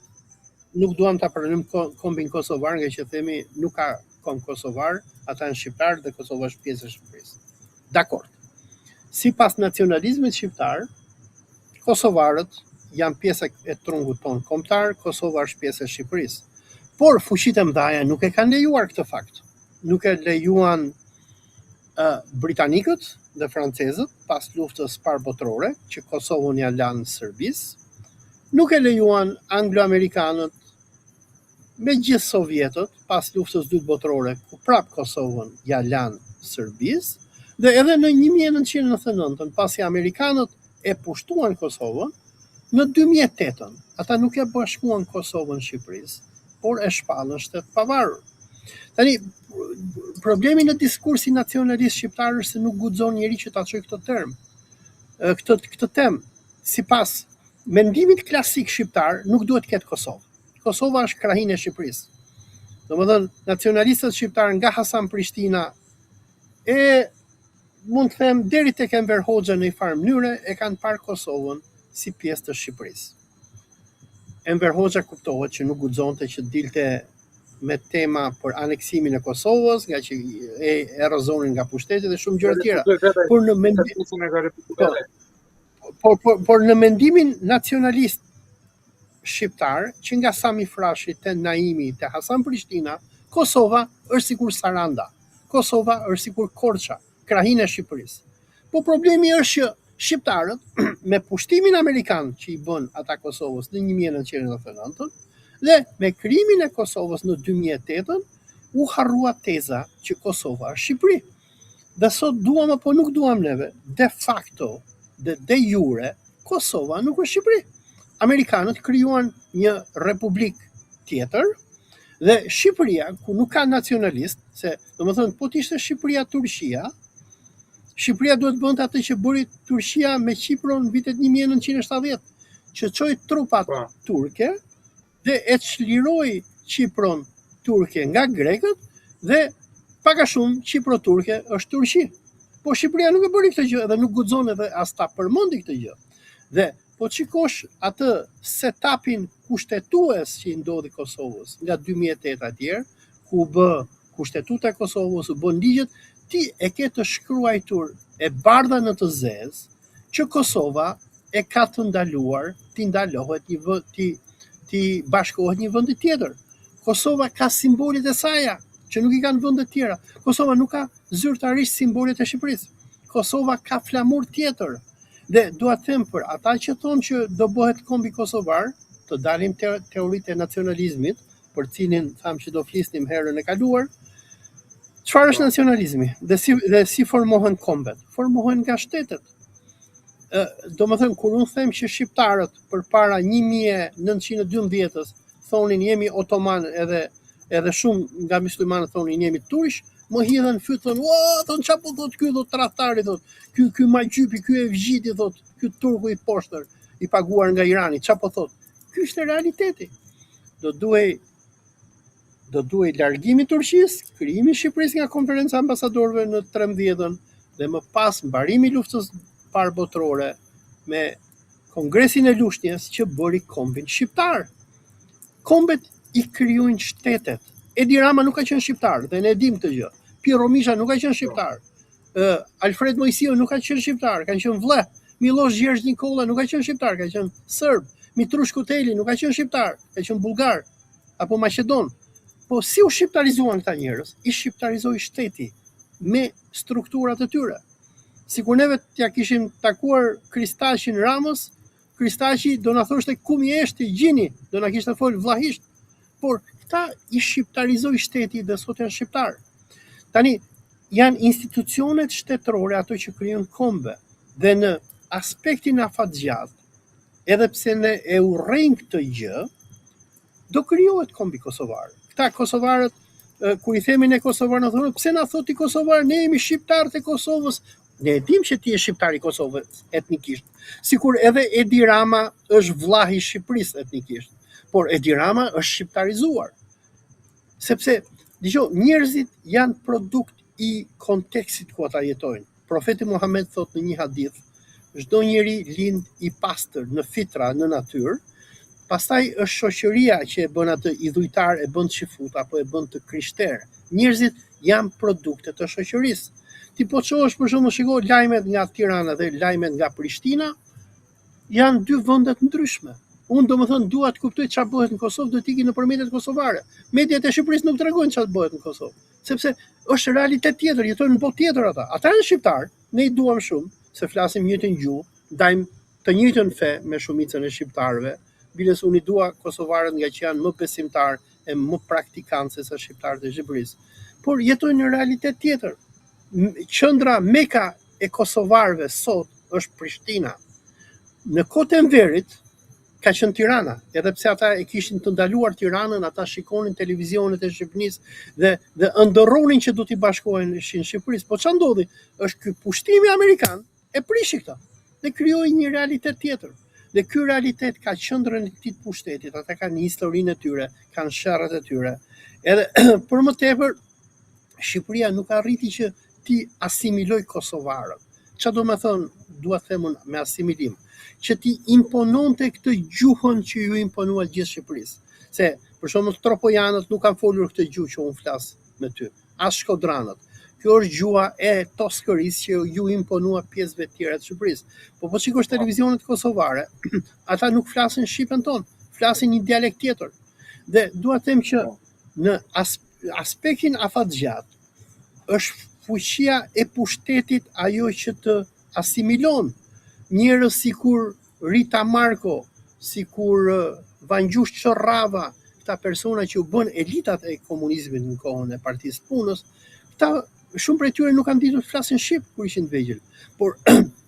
nuk duam ta pranojmë kombin kosovar, nga që themi nuk ka komb kosovar, ata janë shqiptarë dhe Kosova është pjesë e Shqipërisë. Dakord. Sipas nacionalizmit shqiptar, kosovarët janë pjesë e trungut tonë kombëtar, Kosova është pjesë e Shqipërisë. Por fuqitë e mëdha nuk e kanë lejuar këtë fakt. Nuk e lejuan britanikët dhe francezët pas luftës parë botërore, që Kosovën ja lanë Serbisë. Nuk e lejuan anglo-amerikanët me gjithë sovjetët pas luftës dytë botërore, ku prap Kosovën ja lanë Serbisë, dhe edhe në 1999, pasi amerikanët e pushtuan Kosovën, në 2008, ata nuk e bashkuan Kosovën Shqipërisë, por e shpallën shtet pavarur. Tani, problemi në diskursin nacionalist shqiptar është se nuk guxon njeri që ta çojë këtë term. Këtë temë, sipas mendimit klasik shqiptar, nuk duhet ketë Kosovë. Kosova është krahinë e Shqipërisë. Domethënë, nacionalistët shqiptar nga Hasan Prishtina e mund të them deri tek Enver Hoxha në një farë mënyre e kanë parë Kosovën si pjesë të Shqipërisë. Enver Hoxha kuptohet që nuk guxonte që dilte me tema për aneksimin e Kosovës, nga që e rrëzonin nga pushtetit dhe shumë gjëra tjera. Por në por në mendimin nacionalist shqiptar, që nga Sami Frashi te Naimi te Hasan Prishtina, Kosova është sikur Saranda. Kosova është sikur Korça, krahinë e Shqipërisë. Po problemi është që shqiptarët me pushtimin amerikan që i bën ata Kosovës në 1999 dhe me krijimin e Kosovës në 2008 u harrua teza që Kosova është Shqipëri. Dhe sot duam apo nuk duam neve, de facto dhe de jure, Kosova nuk është Shqipëri. Amerikanët krijuan një republik tjetër dhe Shqipëria, ku nuk ka nacionalist, se domethënë po të ishte Shqipëria Turqia, Shqipëria duhet bënte atë që bëri Turqia me Kipron në vitet 1970, që çoi trupat turke dhe e çliroi Kipron turke nga grekët dhe pak a shumë Kipro-turke është Turqi. Po Shqipëria nuk e bëri këtë gjë dhe nuk guxon edhe as ta përmendi këtë gjë. Dhe po shikosh atë setupin kushtetues që i ndodhi Kosovës nga 2008 atje, ku u bë kushtetuta e Kosovës, u bën ligjet, ti e ke të shkruajtur e bardha në të zezë që Kosova e ka të ndaluar ti ndalohet një vend, ti bashkohet një vend tjetër. Kosova ka simbolet e saja që nuk i kanë vende tjera. Kosova nuk ka zyrtarisht simbolet e Shqipërisë. Kosova ka flamur tjetër. Dhe dua të them për ata që thonë që do bëhet kombi kosovar, të dalim teoritë e nacionalizmit, për cilin tham që do flisnim herën e kaluar. Çfarë është nacionalizmi? Dhe si formohen kombet? Formohen nga shtetet. Domethënë, kur unë them që shqiptarët përpara 1912-s thonin jemi otoman edhe shumë nga myslimanët thonin jemi turq, më hidhen fyt thonë, thonë çfarë po thot ky thot tradhtari thot, ky Majgjypi, ky Evgjiti thot, ky turku i poshtër, i paguar nga Irani, çfarë po thot? Ky është realiteti. Do duhej largimi i Turqisë, krijimi i Shqipërisë nga konferenca e ambasadorëve në 13-ën dhe më pas mbarimi i luftës parë botërore me Kongresin e Lushnjës që bëri kombin shqiptar. Kombet i krijojnë shtetet. Edi Rama nuk ka qenë shqiptar dhe ne dim këtë gjë. Piero Misha nuk ka qenë shqiptar. Alfred Mojsiu nuk ka qenë shqiptar, kanë qenë vëllë. Miloš Gjergj Nikola nuk ka qenë shqiptar, ka qenë serb. Mitrush Kuteli nuk ka qenë shqiptar, ka qenë bullgar apo maqedon. Po si u shqiptarizuan këta njerëz? I shqiptarizoi shteti me strukturat e tyre. Sikur neve t'ja kishim takuar Kristaqin Ramës, Kristaqi do na thoshte ku mi eshti gjini, do na kishte fol vllahisht. Por këta i shqiptarizoi shteti dhe sot janë shqiptar. Tani janë institucionet shtetërore ato që krijojnë kombe. Dhe në aspektin afatgjat, edhe pse ne e urrejmë këtë gjë, do krijohet kombi kosovar. Këta kosovarët, kur i themi ne kosovarë, në thonë, pse na thoti kosovar, ne jemi shqiptarët e Kosovës. Ne e dim që ti je shqiptar i Kosovës etnikisht, sikur edhe Edi Rama është vllahi i Shqipërisë etnikisht, por Edi Rama është shqiptarizuar. Sepse dëgjoj, njerëzit janë produkt i kontekstit ku ata jetojnë. Profeti Muhammed thot në një hadith, çdo njeri lind i pastër në fitra, në natyrë, pastaj është shoqëria që e bën atë idhujtar, e bën çifut apo e bën të krishter. Njerëzit janë produkte të shoqërisë. Ti po çohesh për shembull, shiko lajmet nga Tirana dhe lajmet nga Prishtina, janë dy vende të ndryshme. Unë domethënë dua të kuptoj çfarë bëhet në Kosovë, do të iki nëpër mediat kosovare. Mediat e Shqipërisë nuk tregojnë çfarë bëhet në Kosovë, sepse është realitet tjetër, jetojnë në botë tjetër ata. Ata janë shqiptar, ne i duam shumë, se flasim njëjtën gjuhë, ndajmë të njëjtën fe me shumicën e shqiptarëve. Biles unë i dua kosovarët nga që janë më besimtar e më praktikantë se sa shqiptarët e Shqipërisë. Por jetojnë në realitet tjetër. Qendra Meka e kosovarëve sot është Prishtina. Në kohën e Enverit ka qenë Tirana, edhe pse ata e kishin të ndaluar Tiranën, ata shikonin televizionet e Shqipërisë dhe ëndërronin që do t'i bashkoheshin Shqipërisë. Po ç'a ndodhi? Është ky pushtimi amerikan e prishi këtë dhe krijoi një realitet tjetër. Dhe ky realitet ka qendrën e këtij pushtetit, ata kanë historinë e tyre, kanë sherrrat e tyre. Edhe për më tepër Shqipëria nuk arriti që ti asimiloj kosovarët. Ç'a do të thonë, dua të them me asimilim, që ti impononte këtë gjuhën që ju imponua gjithë Shqipërisë. Se, për shembull, tropojanët nuk kanë folur këtë gjuhë që unë flas me ty, as shkodranët. Kjo është gjuha e toskërisë që ju imponua pjesëve të tjera të Shqipërisë. Po shikosh televizionet kosovare, ata nuk flasin shqipen tonë, flasin një dialekt tjetër. Dhe dua të them që në aspektin afatgjat është fuqia e pushtetit ajo që të asimilon njerëz sikur Rita Marko, sikur Vangjush Çorrava, këta persona që u bën elitat e komunizmit në kohën e Partisë Punës, këta shumë prej tyre nuk kanë ditur të flasin shqip kur ishin të vegjël, por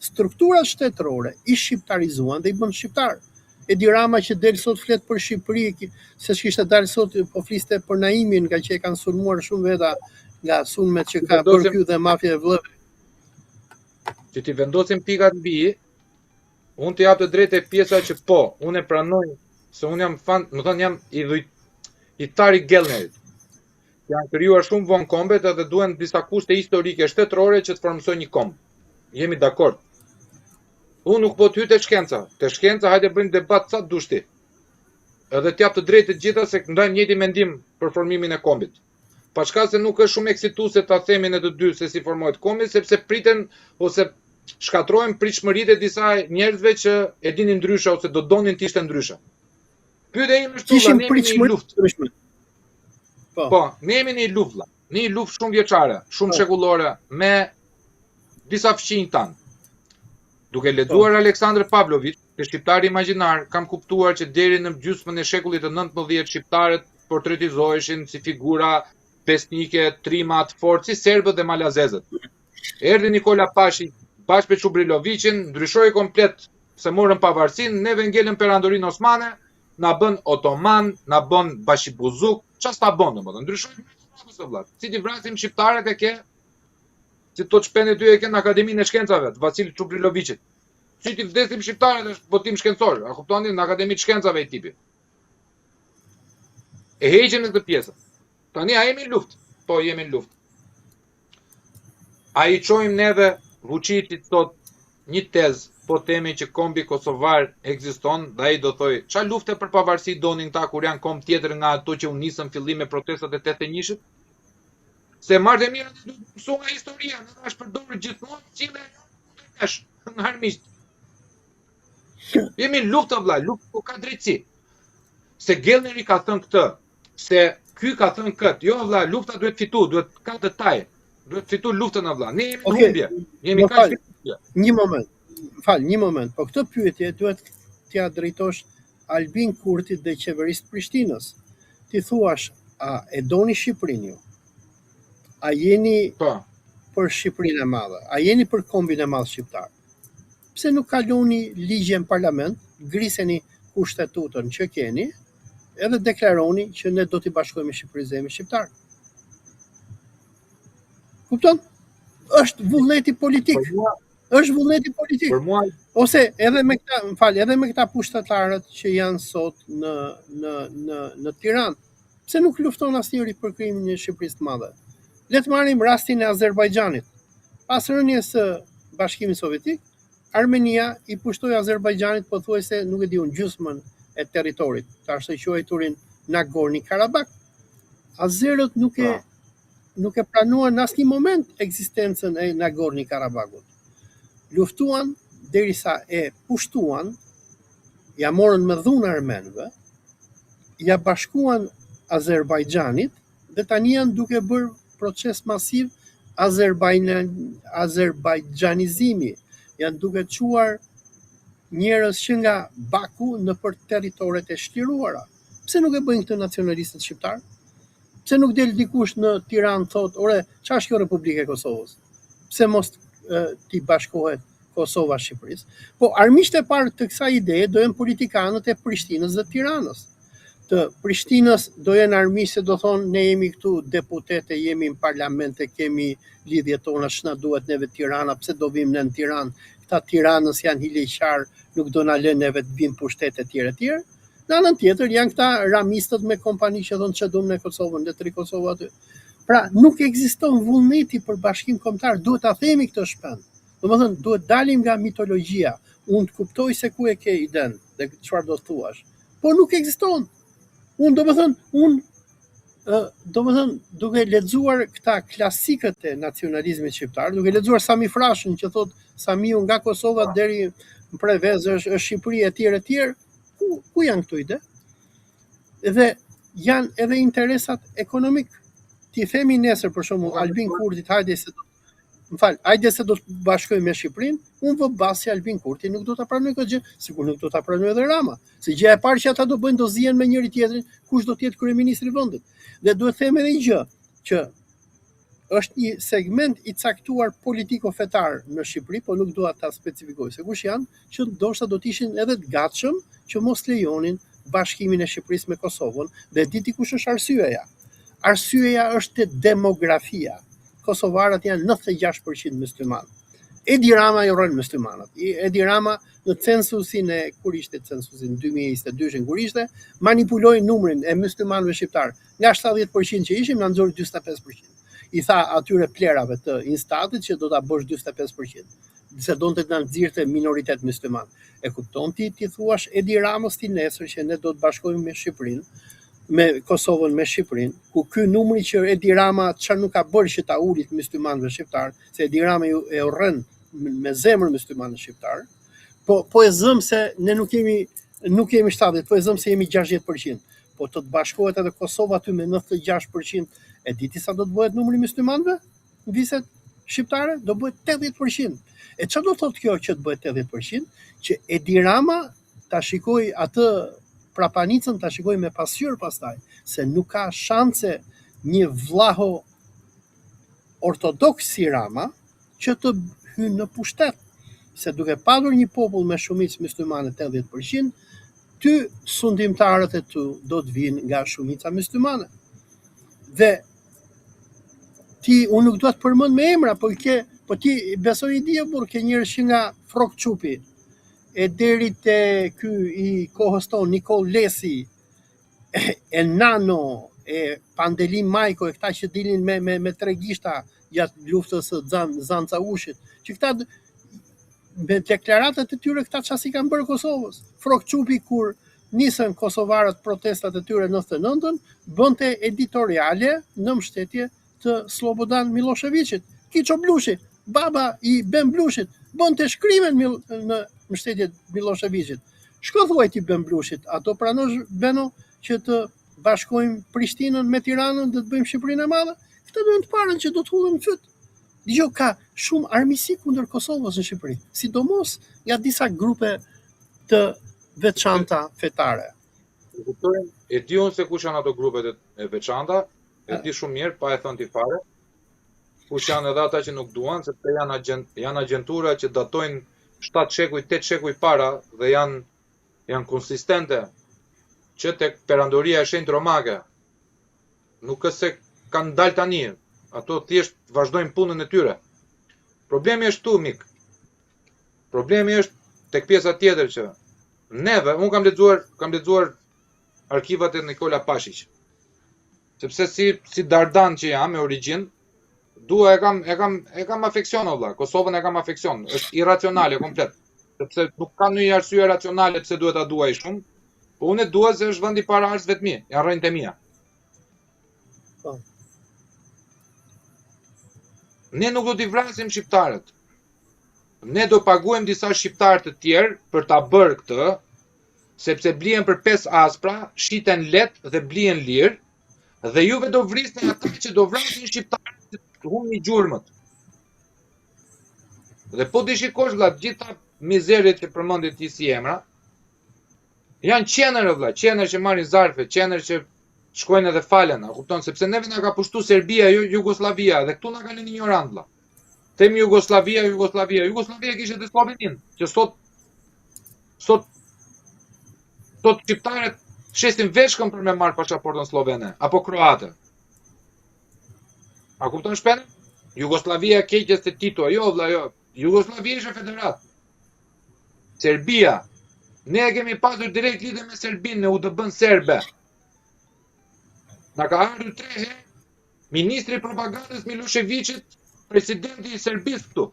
strukturat shtetërore i shqiptarizuan dhe i bën shqiptar. Edi Rama që del sot flet për Shqipëri, se kishte dalë sot po fliste për Naimin, nga që e kanë sulmuar shumë veta nga sulmet që ka bërë ky dhe mafia e vëllëve. Që ti vendosim pikat mbi, unë të jap të drejtë pjesa që po, unë e pranoj se unë jam fan, më thënë jam i tari Gellnerit. Janë krijuar shumë vonë kombet edhe duhen disa kushte historike shtetërore që të formsojnë një komb. Jemi dakord. Unë nuk po të hyj te shkenca. Te shkenca hajde bëjmë debat sa dush ti. Edhe të jap të drejtë të gjitha se ndajmë njëjtin mendim për formimin e kombit. Pa shkak se nuk është shumë eksituese ta themin e të dy se si formohet kombi, sepse priten ose shkatrohen pritshmëritë e disa njerëzve që e dinin ndryshe ose do donin të ishte ndryshe. Pyetja ime është Kishim ne pritshmëri. Po, ne jemi në një luftë, një luftë shumë vjeçare, shumë shekullore me disa fëmijë tanë. Duke lexuar Aleksandr Pavlović, te shqiptari imagjinar, kam kuptuar që deri në gjysmën e shekullit të 19 shqiptarët portretizoheshin si figura pesnike, trima të fortë si serbët dhe malazezët. Erdhi Nikola Pashi bashkë me Çubrilovićin, ndryshoi komplet se morën pavarësinë, neve ngelën perandorinë osmane, na bën otoman, na bën bashibuzuk, çfarë sta bën domethënë, ndryshoi ose vëlla. Si ti vrasim shqiptarët e ke, si to çpende ty e ke në Akademinë e Shkencave të Vasil Çubrilovićit. Si ti vdesim shqiptarët është botim shkencor, a kuptoni, në Akademinë e Shkencave i tipi. E heqën në këtë pjesë. Tani a jemi në luftë? Po, jemi në luftë. A i qojmë neve Vučićit sot një tezë, po themi që kombi kosovar ekziston, dhe ai do thoj, qa lufte për pavarësi donin këta kur janë komb tjetër nga ato që u nisën fillim me protestat e 81-shit? Se marrë e mirë dhe du të mësu nga historia, në është përdorë gjithmonë qile në armisht. Jemi në luftë, vlla, luftë ku ka drejtësi. Se Gellneri ka thënë këtë, se ky ka thënë këtë, jo vlla, lufta duhet fitu, duhet ka detaj, duhet fitu luftën vlla. Ne jemi në humbje. Jemi ka një moment, po këtë pyetje duhet t'ja drejtosh Albin Kurtit dhe qeverisë Prishtinës. Ti thuash, a e doni Shqipërinë ju? A jeni për Shqipërinë e madhe? A jeni për kombin e madh shqiptar? Pse nuk kaloni ligje në parlament, griseni kushtetutën që keni, edhe deklaroni që ne do t'i bashkojmë me Shqipërisë dhe me shqiptar. Kupton? është vullneti politik. Është vullneti politik. Për mua Ose edhe me këta pushtetarët që janë sot në Tiranë, pse nuk lufton asnjëri për krimin e Shqipërisë të Madhe? Le të marrim rastin e Azerbajxhanit. Pas rënies së Bashkimit Sovjetik, Armenia i pushtoi Azerbajxhanit pothuajse nuk e diun gjysmën e territorit, tash të quajturin Nagorno-Karabakh. Azerët nuk e pranuan në asnjë moment ekzistencën e Nagorno-Karabakhut. Luftuan derisa e pushtuan, ja morën me dhunë armenëve, ja bashkuan Azerbajxhanit dhe tani janë duke bërë proces masiv azerbajxhanizimi. Janë duke çuar njerëz që nga Baku në për territoret e shtiruara. Pse nuk e bëjnë këtë nacionalistët shqiptar? Pse nuk del dikush në Tiranë thotë, "Ore, çfarë është kjo Republikë e Kosovës? Pse mos ti bashkohet Kosova Shqipërisë?" Po armiqtë e parë të kësaj ideje do jenë politikanët e Prishtinës dhe Tiranës. Të Prishtinës do jenë armiqtë se do thonë, "Ne jemi këtu deputete, jemi në parlament, kemi lidhjet tona, ç'na duhet neve Tirana, pse do vim në Tiranë? Këta Tiranës janë hileqar, nuk do na lënë neve të vim pushtet e tjerë e tjerë." Në anën tjetër janë këta ramistët me kompani që thonë që duam në Kosovën, letri Kosovë aty. Pra, nuk ekziston vullneti për bashkim kombëtar, duhet ta themi këtë shpend. Domethënë, duhet dalim nga mitologjia. Unë të kuptoj se ku e ke iden dhe çfarë do të thuash. Po nuk ekziston. Domethënë, duke lexuar këta klasikët e nacionalizmit shqiptar, duke lexuar Sami Frashën që thotë Samiu nga Kosova deri në Prevez është Shqipëri e tjerë, ku janë këto ide? Dhe janë edhe interesat ekonomik. Ti themi nesër për shembull Albin Kurtit, hajde se do të bashkojmë me Shqipërinë, unë vë basi Albin Kurti nuk do ta pranoj këtë gjë, sikur nuk do ta pranoj edhe Rama. Se gjëja e parë që ata do bëjnë do zihen me njëri tjetrin, kush do të jetë kryeministri i vendit. Dhe duhet them edhe një gjë, që është një segment i caktuar politiko-fetar në Shqipëri, po nuk dua ta specifikoj se kush janë, që ndoshta do të ishin edhe të gatshëm që mos lejonin bashkimin e Shqipërisë me Kosovën, dhe diti kush është arsyeja. Arsyeja është demografia. Kosovarët janë 96% musliman. Edi Rama i urren muslimanët. Edi Rama në censusin e kur ishte censusin 2022 kur ishte, manipuloi numrin e muslimanëve shqiptar. Nga 70% që ishim na nxori 45%. I tha atyre plerave të instatit që do ta bësh 45%. Se donte të na nxirrte minoritet musliman. E kupton ti thuash Edi Ramës ti nesër që ne do të bashkohemi me Shqipërinë, me Kosovën me Shqipërinë, ku ky numri që Edi Rama çfarë nuk ka bërë që ta ulit muslimanëve shqiptar, se Edi Rama e urren me zemër muslimanët shqiptar, po e zëm se ne nuk jemi 70, po e zëm se jemi 60%. Po të bashkohet edhe Kosova aty me 96%, e diti sa do të bëhet numri muslimanëve në viset shqiptare? Do bëhet 80%. E çfarë do thotë kjo që të bëhet 80%? Që Edi Rama ta shikoj atë prapanicën, ta shikoj me pasqyrë pastaj, se nuk ka shanse një vllaho ortodoks si Rama që të hynë në pushtet. Se duke padur një popull me shumicë muslimane 80%, ty sundimtarët e tu do të vinë nga shumica muslimane. Dhe unë nuk do të përmend me emra, po ti besoj i di burr ke njerëz që nga Frok Çupi e deri te ky i kohës tonë Nikol Lesi, e Nano, e Pandelim Majko, e këta që dilin me tregishta gjatë luftës së Zanca Ushit, që këta me deklaratat e tyre këta çfarë si kanë bërë Kosovës. Frok Çupi kur nisën kosovarët protestat e tyre në 99-ën, bënte editoriale në mbështetje të Slobodan Miloševićit. Kiço Blushi, baba i Ben Blushit, bënte shkrimen në mbështetje të Miloševićit. Shko thuaj ti Ben Blushit, a do pranosh Beno që të bashkojmë Prishtinën me Tiranën dhe të bëjmë Shqipërinë e Madhe? Këta do të parën që do të hullen fyt. Dgjoj, ka shumë armiqësi kundër Kosovës në Shqipëri, sidomos nga disa grupe të veçanta fetare. E di unë se kush janë ato grupet e veçanta, e di shumë mirë, pa e thënë ti fare. Kush janë edhe ata që nuk duan, sepse janë agjentura që datojnë 7 shekuj, 8 shekuj para dhe janë konsistente që tek perandoria e shenjtë romake. Nuk është se kanë dalë tani, ato thjesht vazhdojnë punën e tyre. Problemi është tu, mik. Problemi është tek pjesa tjetër që neve, unë kam lexuar arkivat e Nikola Pashiq. Sepse si Dardan që jam me origjinë, e kam afeksion valla. Kosovën e kam afeksion. Është irracionale komplet. Sepse nuk ka ndonjë arsye racionale pse duhet ta duaj shumë. Po unë e dua se është vendi para arsëve të mi, janë rrënjtë e mia. Po. Ne nuk do t'i vrasim shqiptarët. Ne do paguajmë disa shqiptarë të tjerë për ta bërë këtë, sepse blihen për 5 aspra, shiten lehtë dhe blihen lirë, dhe juve do vrisni ata që do vrasin shqiptarët të humni gjurmët. Dhe po ti shikosh vlla, gjitha mizerit që përmendit ti si emra, janë qenër vlla, qenër që marrin zarfe, qenër që shkojnë edhe falen, a kupton, sepse neve na ka pushtu Serbia, jo Jugoslavia, dhe këtu na kanë lënë ignorant vlla. Themi Jugoslavia kishte dhe Slovenin, që sot shqiptarët shesin veshkën për me marrë pasaportën slovene, apo kroate. A kupton shpene? Jugoslavia keqes të Tito, jo vlla, jo. Jugoslavia ishte federat. Serbia, ne e kemi pasur direkt lidhje me Serbinë, me UDB-n serbe. Na ka ardhur 3 herë ministri i propagandës Miloševićit, presidenti i Serbisë këtu.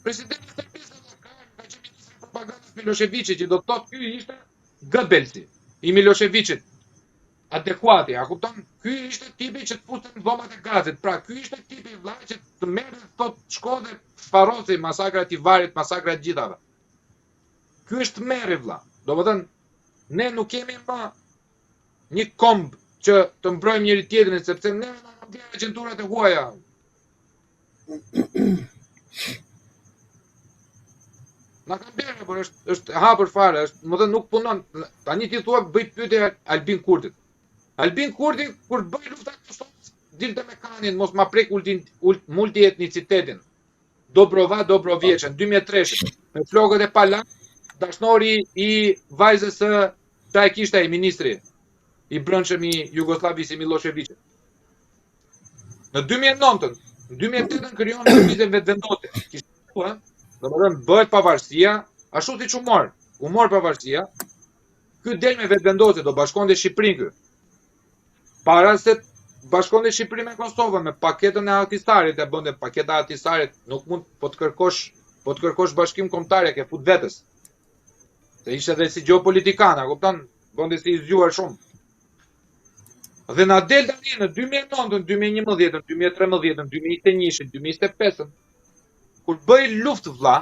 Presidenti i Serbisë ka qenë ministri i propagandës Miloševićit, që do të thotë ky ishte Goebbelsi i Miloševićit. Adekuati, a kupton? Ky ishte tipi që të fuste në dhomat e gazit. Pra, ky ishte tipi vlla që të merrte thot Shkodër, sfarrosi masakrat i Varit, masakrat gjithave. Ky është merri vlla. Domethënë, ne nuk kemi më një komb që të mbrojmë njëri tjetrin, sepse ne na bën agenturat e huaja. Na kanë bërë, por është hapur fare, domethënë nuk punon. Tani ti thua bëj pyetje Albin Kurtit. Albin Kurti, kur bëj lufta e Kosovës, dilte me kanin, mos ma prek multietnicitetin. Dobrovjeçën, 2003, me flokët e Palan, dashnori i vajzës së ta e kishte ai ministri i brendshëm i Jugosllavisë Miloševićit. Në 2009, në 2008 krijon lëvizje vetvendosje. Kishte thënë, domethënë bëhet pavarësia, ashtu siç u mor pavarësia. Ky del me vetvendosje, do bashkonte Shqipërinë ky. Para se bashkonte Shqipëri me Kosovën, me paketën e Ahtisarit, e bënte paketa e Ahtisarit, nuk mund po të kërkosh bashkim kombëtar, ke fut vetes. Se ishte edhe si geopolitikan, a kupton? Bënte si i zgjuar shumë. Dhe na del tani në 2009, 2011, 2013, 2021, 2025, kur bëj luftë vlla,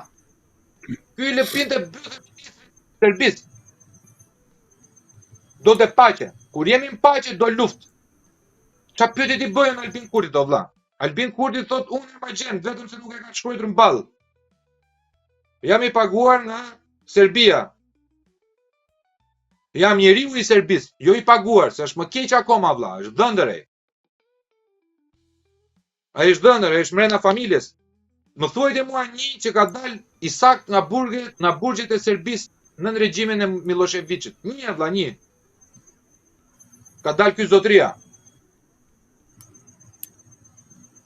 ky lëpinte bëhet Serbisë. Do të paqe. Kur jemi në paqe, do luftë. Qa pyetje ti bëjën Albin Kurtit, o vlla? Albin Kurti thot, unë jam agent, vetëm se nuk e ka shkruar në ball. Jam i paguar nga Serbia. Jam njeriu i Serbisë, jo i paguar, se është më keq akoma vlla, është dhëndër ai. Ai është dhëndër, ai është mrena familjes. Më thuajte mua një që ka dalë i sakt nga burgjet e Serbisë nën regjimin e Miloševićit. Një vlla, një. Ka dalë ky zotria.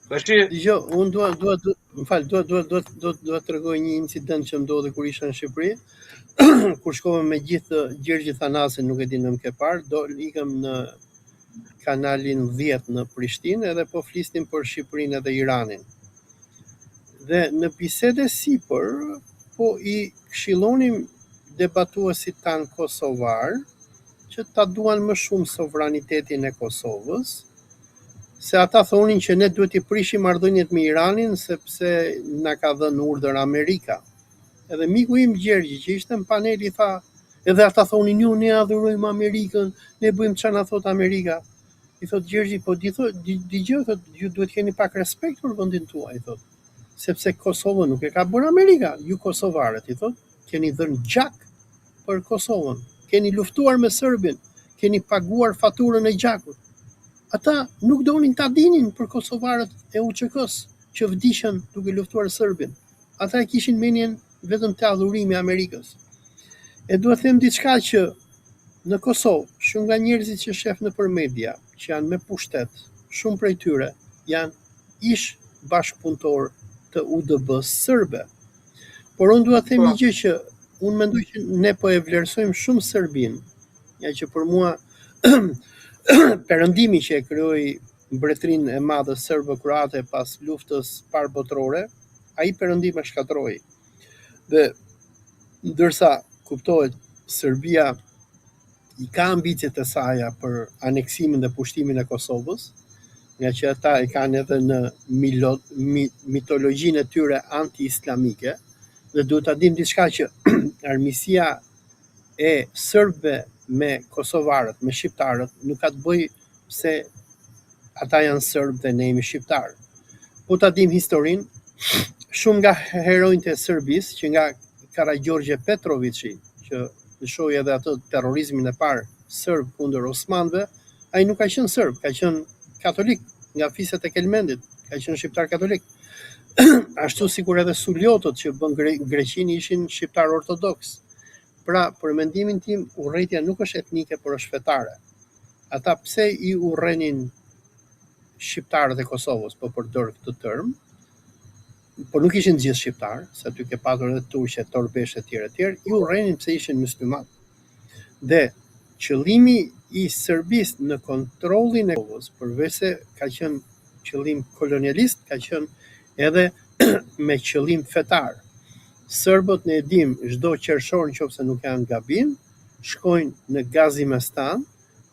Jo, unë dua t'rregoj një incident që ndodhi kur isha në Shqipëri, kur shkova me gjithë Gjergji Thanasin, nuk e di nëmë ke parë, ikëm në kanalin 10 në Prishtinë edhe po flisnim për Shqipërinë edhe Iranin. Dhe në bisede sipër, po i këshillonim debatuesit tanë kosovar, që ta duan më shumë sovranitetin e Kosovës, se ata thonin që ne duhet i prishim marrëdhëniet me Iranin sepse na ka dhënë urdhër Amerika. Edhe miku im Gjergji që ishte në panel i tha, edhe ata thonin jo, ne adhurojmë Amerikën, ne bëjmë çfarë na thot Amerika. I thot Gjergji, po dëgjoj, thot, ju duhet keni pak respekt për vendin tuaj, thot. Sepse Kosovën nuk e ka bërë Amerika, ju kosovarët, i thot, keni dhënë gjak për Kosovën, keni luftuar me Serbin, keni paguar faturën e gjakut. Ata nuk donin ta dinin për kosovarët e UÇK-s që vdishën duke luftuar Serbin. Ata e kishin menjen vetëm te adhurimi i Amerikës. E duhet them diçka që në Kosovë, shumë nga njerëzit që shef nëpër media, që janë me pushtet, shumë prej tyre janë ish bashkëpunëtor të UDB-s serbe. Por unë dua të them një gjë që unë mendoj që ne po e vlerësojmë shumë Serbinë, ja që për mua perëndimi që e krijoi mbretërinë e madhe serbo-kroate pas luftës parë botërore, ai perëndim e shkatroi. Dhe ndërsa kuptohet Serbia i ka ambicet e saja për aneksimin dhe pushtimin e Kosovës, nga që ata e kanë edhe në mitologjinë e tyre anti-islamike, dhe duhet ta dim diçka që armiqësia e serbëve me kosovarët, me shqiptarët, nuk ka të bëjë pse ata janë serbë dhe ne jemi shqiptarë. Po ta dim historinë, shumë nga heronjtë e Serbisë, që nga Karagjorgje Petrovići, që lëshoi edhe atë terrorizmin e parë serb kundër Osmanëve, ai nuk ka qenë serb, ka qenë katolik, nga fiset e Kelmendit, ka qenë shqiptar katolik. Ashtu sikur edhe Suljotët që bën Greqinë ishin shqiptar ortodoks. Pra, për mendimin tim, urrëtia nuk është etnike, por është fetare. Ata pse i urrenin shqiptarët e Kosovës, po përdor këtë term, por nuk ishin gjithë shqiptar, se aty ke patur edhe turqe, torbesh e tjerë, i urrenin pse ishin musliman. Dhe qëllimi i Serbisë në kontrollin e Kosovës, përveç se ka qenë qëllim kolonialist, ka qenë edhe me qëllim fetar. Serbët ne e dim, çdo qershor nëse nuk janë gabim, shkojnë në Gazimestan,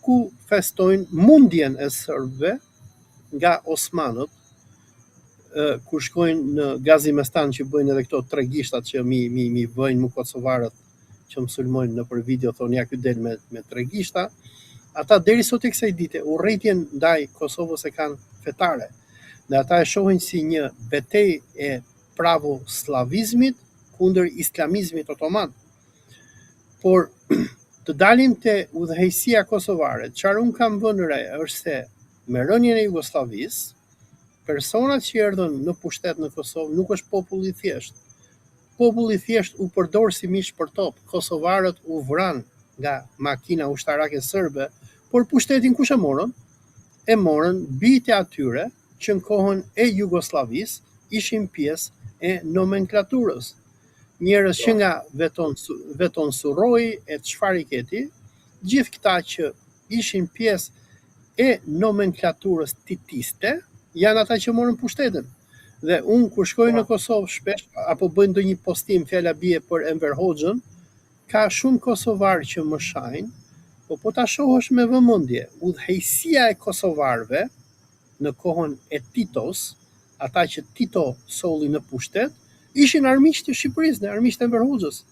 ku festojnë mundjen e serbëve nga osmanët, ku shkojnë në Gazimestan që bëjnë edhe këto tregishtat që mi bëjnë mu kosovarët që më sulmojnë në për video, thonë ja ky del me tregishta, ata deri sot e kësaj dite urrëtitjen ndaj Kosovës e kanë fetare. Dhe ata e shohin si një betejë e pravoslavizmit kundër islamizmit otoman. Por të dalim te udhëheqësia kosovare, çfarë un kam vënë re është se me rënien e Jugosllavisë, personat që erdhën në pushtet në Kosovë nuk është popull i thjesht. Populli i thjesht u përdor si mish për top. Kosovarët u vran nga makina ushtarake serbe, por pushtetin kush e morën? E morën bijtë e atyre që në kohën e Jugosllavisë ishin pjesë e nomenklaturës. Njerëz që nga Veton Surroi e çfarë i keti, gjithë këta që ishin pjesë e nomenklaturës titiste, janë ata që morën pushtetin. Dhe unë kur shkoj në Kosovë shpesh, apo bëjnë ndonjë postim fjala bie për Enver Hoxhën, ka shumë kosovarë që më shajnë, po ta shohësh me vëmendje, udhëheqësia e kosovarëve në kohën e Titos, ata që Tito solli në pushtet, ishin armiq të Shqipërisë, dhe armiq të Enver Hoxhës.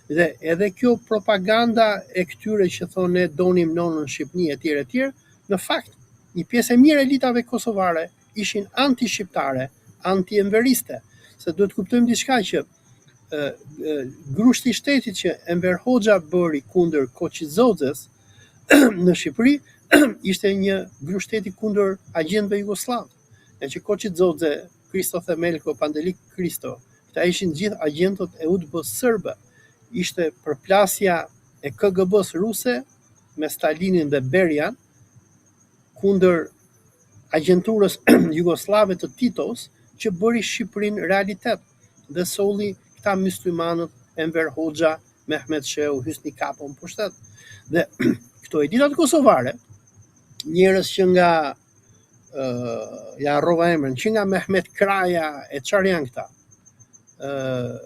Dhe edhe kjo propaganda e këtyre që thonë ne donim nonën Shqipni e tjerë, në fakt, një pjesë e mirë e elitave kosovare ishin anti-shqiptare, anti-enveriste, se duhet kuptojmë diçka që grushti i shtetit që Enver Hoxha bëri kundër Koçizodzes në Shqipëri ishte një grushteti kundër agjentëve jugosllav. Nga që Koçizodze, Kristo Themelko, Pandelik Kristo, këta ishin gjithë agjentët e UDB-s serbe. Ishte përplasja e KGB-s ruse me Stalinin dhe Berian kundër agjenturës jugoslave të Titos, që bëri Shqipërinë realitet dhe solli këta muslimanët Enver Hoxha, Mehmet Sheu, Hysni Kapo në pushtet. Dhe këto elitat kosovare, njerëz që nga ja rrova emrin, që nga Mehmet Kraja e çfarë janë këta?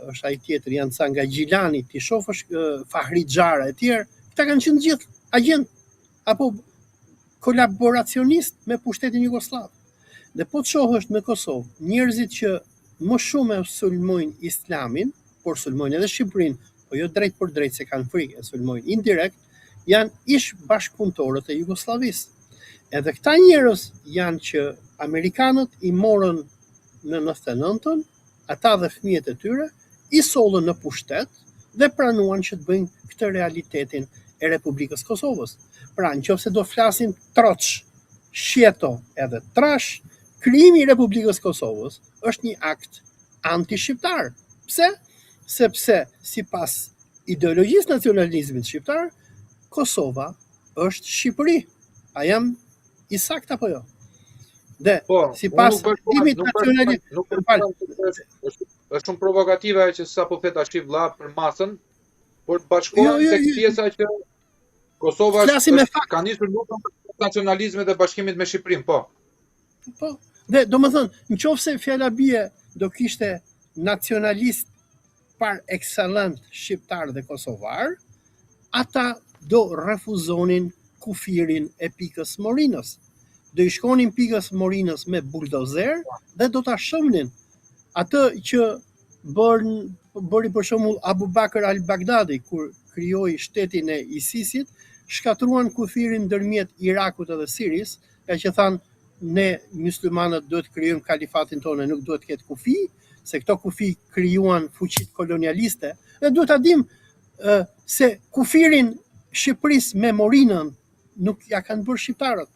Është ai tjetër, janë ca nga Gjilani, ti shofësh Fahri Xhara e tjerë, këta kanë qenë gjithë agent apo kolaboracionist me pushtetin jugoslav. Dhe po të shohësh në Kosovë, njerëzit që më shumë e sulmojnë islamin, por sulmojnë edhe Shqipërinë, po jo drejt për drejt se kanë frikë, e sulmojnë indirekt, janë ish bashkëpunëtorët e Jugosllavisë. Edhe këta njerëz janë që amerikanët i morën në 99-ën, ata dhe fëmijët e tyre, i sollën në pushtet dhe pranuan që të bëjnë këtë realitetin e Republikës Kosovës. Pra, nëse do flasim troç, shjeto edhe trash, krijimi i Republikës Kosovës është një akt anti-shqiptar. Pse? Sepse sipas ideologjisë nacionalizmit shqiptar, Kosova është Shqipëri. A jam i saktë apo jo? Dhe Po, sipas unë nuk dimit bashkohem, nacionalistë, nuk bashkohem, është shumë provokative ajo që sapo thet tash vlla për masën, por bashkohem tek jo, pjesa që Kosova flasim me është ka nisur lutën për nacionalizmit dhe bashkimit me Shqipërinë, po. po. Dhe domethënë, nëse fjala bie do kishte nacionalist par excellent shqiptar dhe kosovar, ata do refuzonin kufirin e Pikës Morinës. Do i shkonin Pikës Morinës me buldozer dhe do ta shëmnin atë që bëri për shembull Abu Bakr al-Baghdadi kur krijoi shtetin e ISIS-it, shkatruan kufirin ndërmjet Irakut edhe Siris, ka që thanë ne muslimanët duhet krijojmë kalifatin tonë, nuk duhet të ketë kufi, se këto kufi krijuan fuqitë kolonialiste, dhe duhet ta dimë se kufirin Shqipërisë me Morinën nuk ja kanë bërë shqiptarët,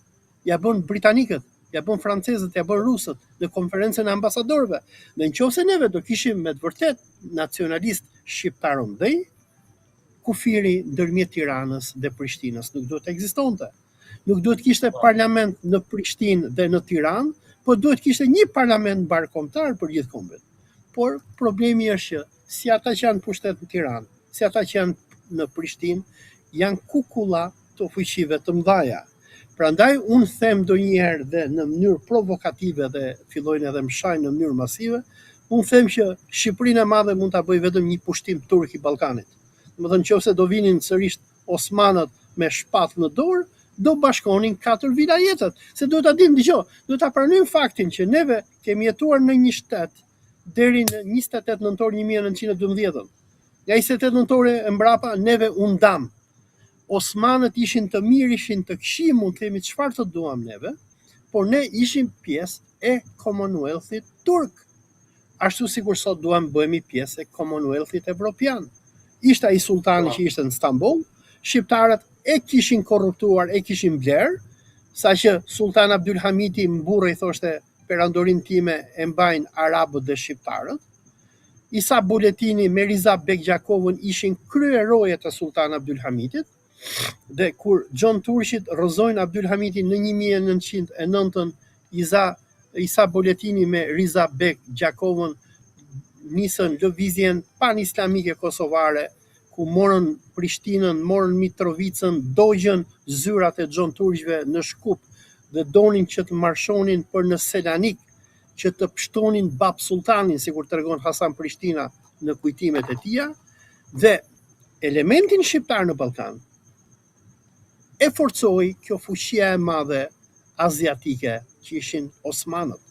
ja bën britanikët, ja bën francezët, ja bën rusët në konferencën e ambasadorëve. Dhe nëse neve do kishim me të vërtet nacionalist shqiptarëndej, kufiri ndërmjet Tiranës dhe Prishtinës nuk duhet të ekzistonte. Nuk duhet kishte parlament në Prishtinë dhe në Tiranë, por duhet kishte një parlament mbarkombëtar për gjithë kombin. Por problemi është që si ata që janë pushtet në Tiranë, si ata që janë në Prishtinë, janë kukulla të fuqive të mëdha. Prandaj unë them ndonjëherë dhe në mënyrë provokative dhe fillojnë edhe më shajnë në mënyrë masive, unë them që Shqipërinë e madhe mund ta bëjë vetëm një pushtim turk i Ballkanit. Domethënë nëse do vinin sërish osmanët me shpath në dorë, do bashkonin 4 vilajetet. Se duhet ta dimë, dëgjoj, duhet ta pranojmë faktin që neve kemi jetuar në një shtet deri në 28 nëntor 1912. Nga 28 nëntore e mbrapa neve u ndam. Osmanët ishin të mirë, ishin të këqij, mund të themi çfarë të duam neve, por ne ishim pjesë e Commonwealth-it turk. Ashtu sikur sot duam bëhemi pjesë e Commonwealth-it evropian. Ishte ai sultani që ishte në Stamboll, shqiptarët e kishin korruptuar, e kishin bler, saqë Sultan Abdulhamiti mburri thoshte perandorin time e mbajnë arabët dhe shqiptarët. Isa Buletini me Riza Bekgjakovën ishin kryerojet e Sultan Abdulhamitit, dhe kur John Turqit rrëzojnë Abdulhamitin në 1909, Isa Buletini me Riza Bekgjakovën nisën lëvizjen pan-islamike kosovare, ku morën Prishtinën, morën Mitrovicën, dogjën zyrat e John Turqve në Shkup dhe donin që të marshonin për në Selanik, që të pshtonin Bab Sultanin, sikur tregon Hasan Prishtina në kujtimet e tija, dhe elementin shqiptar në Ballkan e forcoi kjo fuqia e madhe aziatike që ishin osmanët.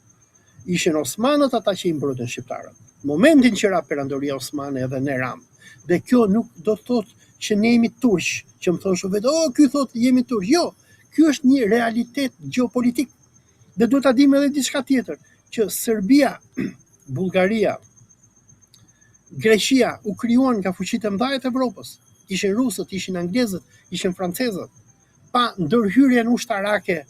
Ishin osmanët ata që i mbrojtën shqiptarët. Momentin që ra perandoria osmane edhe ne ram. Dhe kjo nuk do të thotë që ne jemi turq, që më thonë shumë vetë, ky thotë jemi turq. Jo, ky është një realitet gjeopolitik. Dhe duhet ta dimë edhe diçka tjetër, që Serbia, Bullgaria, Greqia u krijuan nga fuqitë e mëdha të Evropës. Ishin rusët, ishin anglezët, ishin francezët. Pa ndërhyrjen ushtarake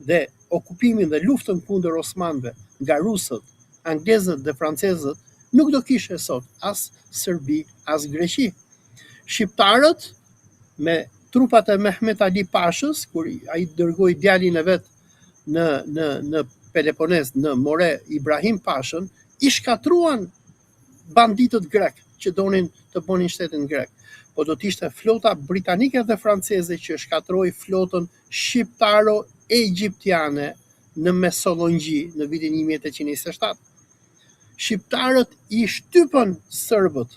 dhe okupimin dhe luftën kundër osmanëve nga rusët, anglezët dhe francezët, nuk do kishe sot as Serbi, as Greqi. Shqiptarët me trupat e Mehmet Ali Pashës, kur ai dërgoi djalin e vet në Peloponez, në More Ibrahim Pashën, i shkatruan banditët grek që donin të bënin shtetin grek. Po do të ishte flota britanike dhe franceze që shkatroi flotën shqiptaro-egjiptiane në Mesollongji në vitin 1827. Shqiptarët i shtypën serbët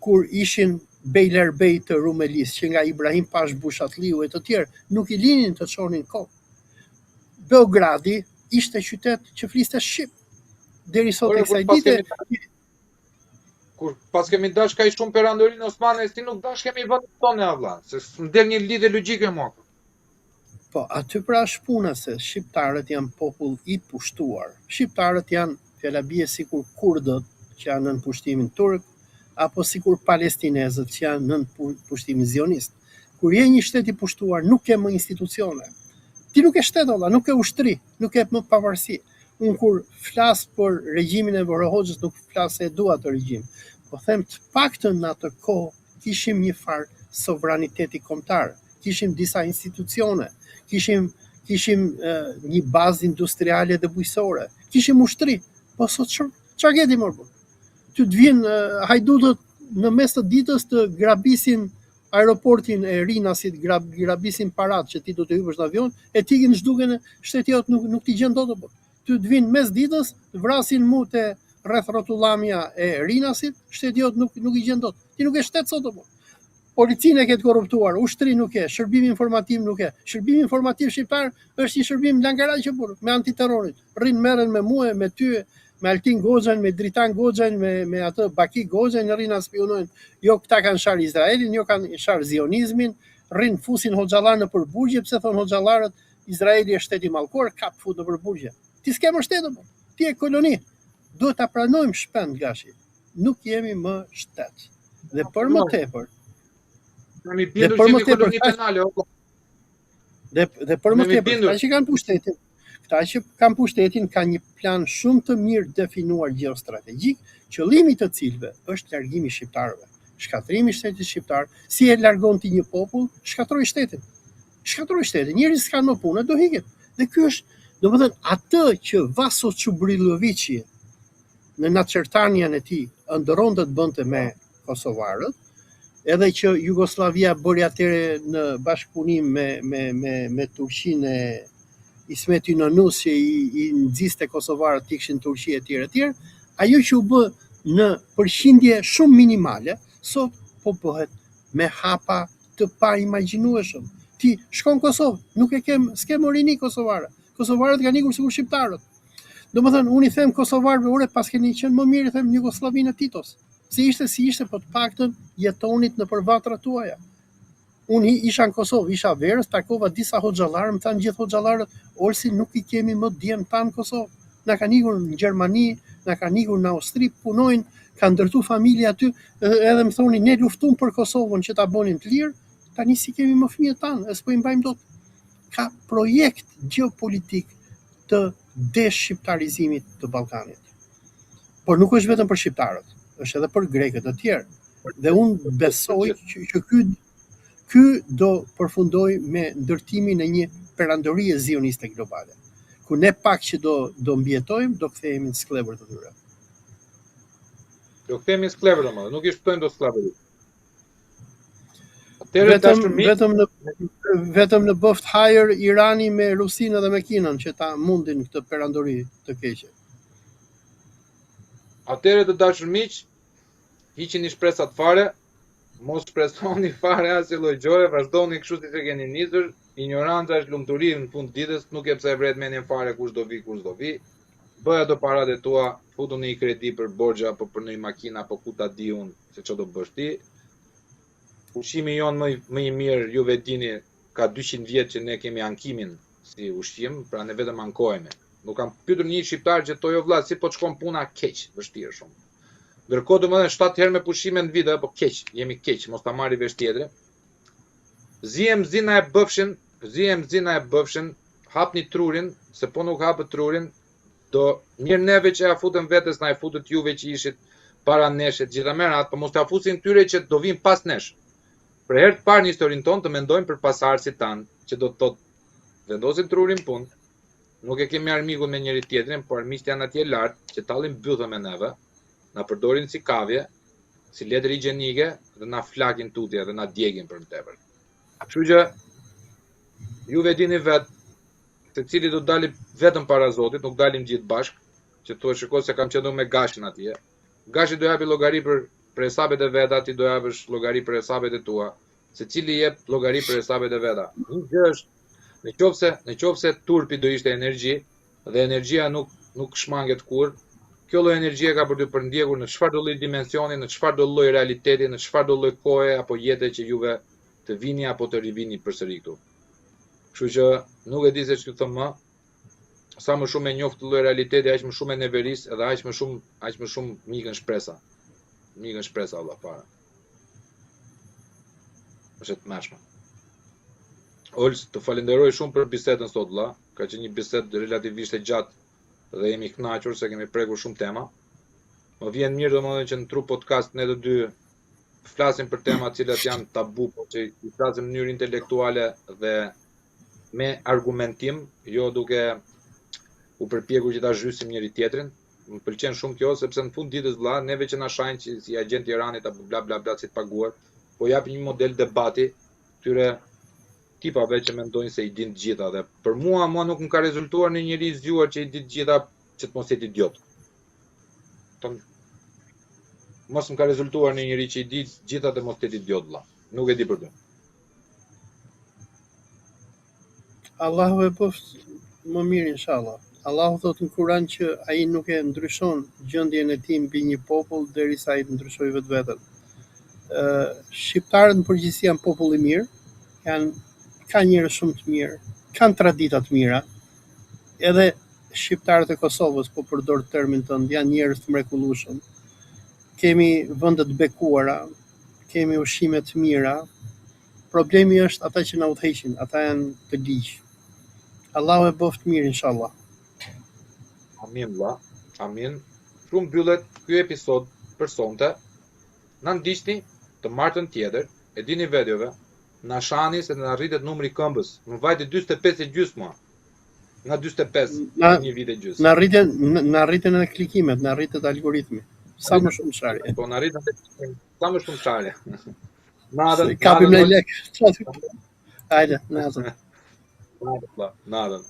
kur ishin Bejlerbej të Rumelis, që nga Ibrahim Pash Bushatliu e të tjerë nuk i linin të çonin kokë. Beogradi ishte qytet që fliste shqip. Deri sot e kësaj dite. Kur pas kemi dash kaq shumë perandorinë osmane, si nuk dash kemi vendin tonë vëlla, se m'del një lidhje logjike më. Po, aty pra është puna se shqiptarët janë popull i pushtuar. Shqiptarët janë fjala bie sikur kurdët që janë nën pushtimin turk, apo sikur palestinezët që janë nën pushtimin zionist. Kur je një shtet i pushtuar, nuk ke më institucione. Ti nuk e shtet olla, nuk e ushtri, nuk e më pavarësi. Unë kur flas për regjimin e Voro Hoxhës, nuk flas se e dua të regjim. Po them të paktën në atë kohë kishim një farë sovraniteti kombëtar, kishim disa institucione, kishim një bazë industriale dhe bujësore, kishim ushtri, po sot çfarë gjeti më bë? Ty të vinë hajdutët në mes të ditës të grabisin aeroportin e Rinasit, grabisin parat që ti do të hypësh në avion, e ti në zhduken shtetiot nuk ti gjen dot apo. Ty të vinë mes ditës, vrasin mu te rreth rrotullamja e Rinasit, shtetiot nuk i gjen dot. Ti nuk e shtet sot apo. Policinë e ke të korruptuar, ushtri nuk e, shërbim informativ nuk e. Shërbimi informativ shqiptar është një shërbim langaraqe burr, me antiterrorit. Rrin merren me mua, me ty, me Altin Goxhan, me Dritan Goxhan, me atë Baki Goxhan, rrin spionojnë. Jo këta kanë shar Izraelin, jo kanë shar zionizmin, rrin fusin hoxhallar në përburgje, pse thon hoxhallarët Izraeli është shteti mallkor, kap fut në përburgje. Ti s'ke më shtet apo? Ti je koloni. Duhet ta pranojmë shpend gashi. Nuk jemi më shtet. Dhe për më tepër, Kemi bindur që jemi koloni penale, dhe për më tepër, ata që kanë pushtetin kanë një plan shumë të mirë definuar gjeostrategjik, qëllimi të cilëve është largimi shqiptarëve, shkatrimi i shtetit shqiptar. Si e largon ti një popull, shkatroj shtetin. Shkatroj shtetin, njerëzit s'kanë më punë, do hiqen. Dhe ky është, domethënë, atë që Vaso Çubriloviçi në naçertanian e tij ëndërronte të bënte me kosovarët, edhe që Jugoslavia bëri atëre në bashkëpunim me Turqinë e Ismet Inonus që i nxiste kosovarët të kishin Turqi etj. Ajo që u bë në përqindje shumë minimale, sot po bëhet me hapa të pa imagjinueshëm. Ti shkon në Kosovë, nuk s'ke morini kosovare. Kosovarët kanë ikur sikur shqiptarët. Domethënë, unë i them kosovarëve, ore pas keni qenë më mirë, i them Jugosllavinë e Titos. Si ishte, po të paktën jetonit në përvatrat tuaja. Unë isha në Kosovë, isha verës, takova disa hoxhallarë, më thanë gjithë hoxhallarët, Olsi nuk i kemi më djem tanë në Kosovë. Na kanë ikur në Gjermani, na kanë ikur në Austri, punojnë, kanë ndërtu familje aty, edhe më thoni ne luftum për Kosovën që ta bënim të lirë, tani si kemi më fëmijët tanë, s'po i mbajmë dot. Ka projekt gjeopolitik të deshqiptarizimit të Ballkanit. Por nuk është vetëm për shqiptarët, është edhe për grekët e tjerë. Dhe unë besoj që ky do përfundoj me ndërtimin e një perandorie zioniste globale, ku ne pak që do mbjetojmë, do kthehemi në skllëbër të tyre. Do kthehemi në skllëbër, nuk i shtojmë dot skllëbëri. Vetëm në bëft hajër Irani me Rusinë dhe me Kinën që ta mundin këtë perandori të keqe. Atëherë të dashur miq, hiqini shpresat fare, mos shpresoni fare asnjë lloj gjoje, vazhdoni kështu siç e keni nisur. Ignoranca është lumturi në fund ditës, nuk e pse e vret mendjen fare kush do vi. Bëj ato paratë tua, futu në një kredi për borxha apo për një makinë apo ku ta di unë se çfarë do bësh ti. Ushqimi jon më i mirë, juve dini, ka 200 vjet që ne kemi ankimin si ushqim, pra ne vetëm ankohemi. Nuk kam pyetur një shqiptar që to jo vlla, si po të shkon puna keq, vështirë shumë. Ndërkohë domethënë 7 herë me pushime në vit, apo keq, jemi keq, mos ta marri vesh tjetër. Zihem zina e bëfshin, hapni trurin, se po nuk hapët trurin, do mirë neve që ja futën vetes, na e futët juve që ishit para neshet, gjitha merat, po mos ta fusin tyre që do vinë pas nesh. Për herë të parë në historinë tonë të mendojmë për pasardhësit tanë, që do të thotë vendosin trurin punë, nuk e kemi armikun me njëri tjetrin, por armiqt janë atje lart, që tallin bythë me neve, na përdorin si kavje, si letër higjienike dhe na flakin tutje dhe na djegin për tepër. Kështu që juve dini vetë, secili do dalim vetëm para Zotit, nuk dalim gjithë bashkë, që thua shikoj se kam qenë me Gashin atje. Gashi do japi llogari për hesabet e veta, ti do japësh llogari për hesabet e tua. Secili jep llogari për hesabet e veta. Një gjë është, nëse turpi do ishte energji dhe energjia nuk shmanget kurrë, kjo lloj energjie ka për të përndjekur në çfarëdo lloj dimensioni, në çfarëdo lloj realiteti, në çfarëdo lloj kohe apo jete që juve të vini apo të rivini përsëri këtu. Kështu që nuk e di se ç'të them më. Sa më shumë e njoh këtë lloj realiteti, aq më shumë e neveris edhe aq më shumë mikën shpresa. Mikën shpresa valla fare. Është të mëshme. Ols, të falenderoj shumë për bisedën sot valla. Ka qenë një bisedë relativisht e gjatë dhe jemi kënaqur se kemi prekur shumë tema. Më vjen mirë domethënë që në tru podcast ne të dy flasim për tema të cilat janë tabu, por që i flasim në mënyrë intelektuale dhe me argumentim, jo duke u përpjekur që ta zhysim njëri tjetrin. Më pëlqen shumë kjo sepse në fund ditës vëlla, neve që na shajnë që si agent i Iranit apo bla bla bla si të paguar, po japin një model debati këtyre tipave që mendojnë se i din të gjitha dhe për mua nuk më ka rezultuar në njëri i zgjuar që i di të gjitha që të mos jetë idiot. Mos më ka rezultuar në njëri që i di të gjitha dhe mos jetë idiot vëlla. Nuk e di për ty. Allahu e bëft më mirë inshallah. Allahu thot në Kur'an që ai nuk e ndryshon gjendjen e tij mbi një popull derisa ai të ndryshojë vetveten. Shqiptarët në përgjithësi janë popull i mirë, ka njerëz shumë të mirë, kanë tradita të mira. Edhe shqiptarët e Kosovës, po përdor termin tënd, janë njerëz të mrekullueshëm. Kemi vende të bekuara, kemi ushqime të mira. Problemi është ata që na udhëheqin, ata janë të ligjë. Allahu e bëft mirë inshallah. Amin vëlla. Amin. Shumë mbyllet ky episod për sonte. Na ndiqni të martën tjetër, e dini videove, na shani se na rritet numri i këmbës. Më vajte 45.5 mua. Nga 45 një vit e gjysmë. Na rriten edhe klikimet, na rritet algoritmi. Sa më shumë sharje. Po na rriten sa më shumë sharje. Nadën. Kapim në lek. Hajde, nadën. Nadën.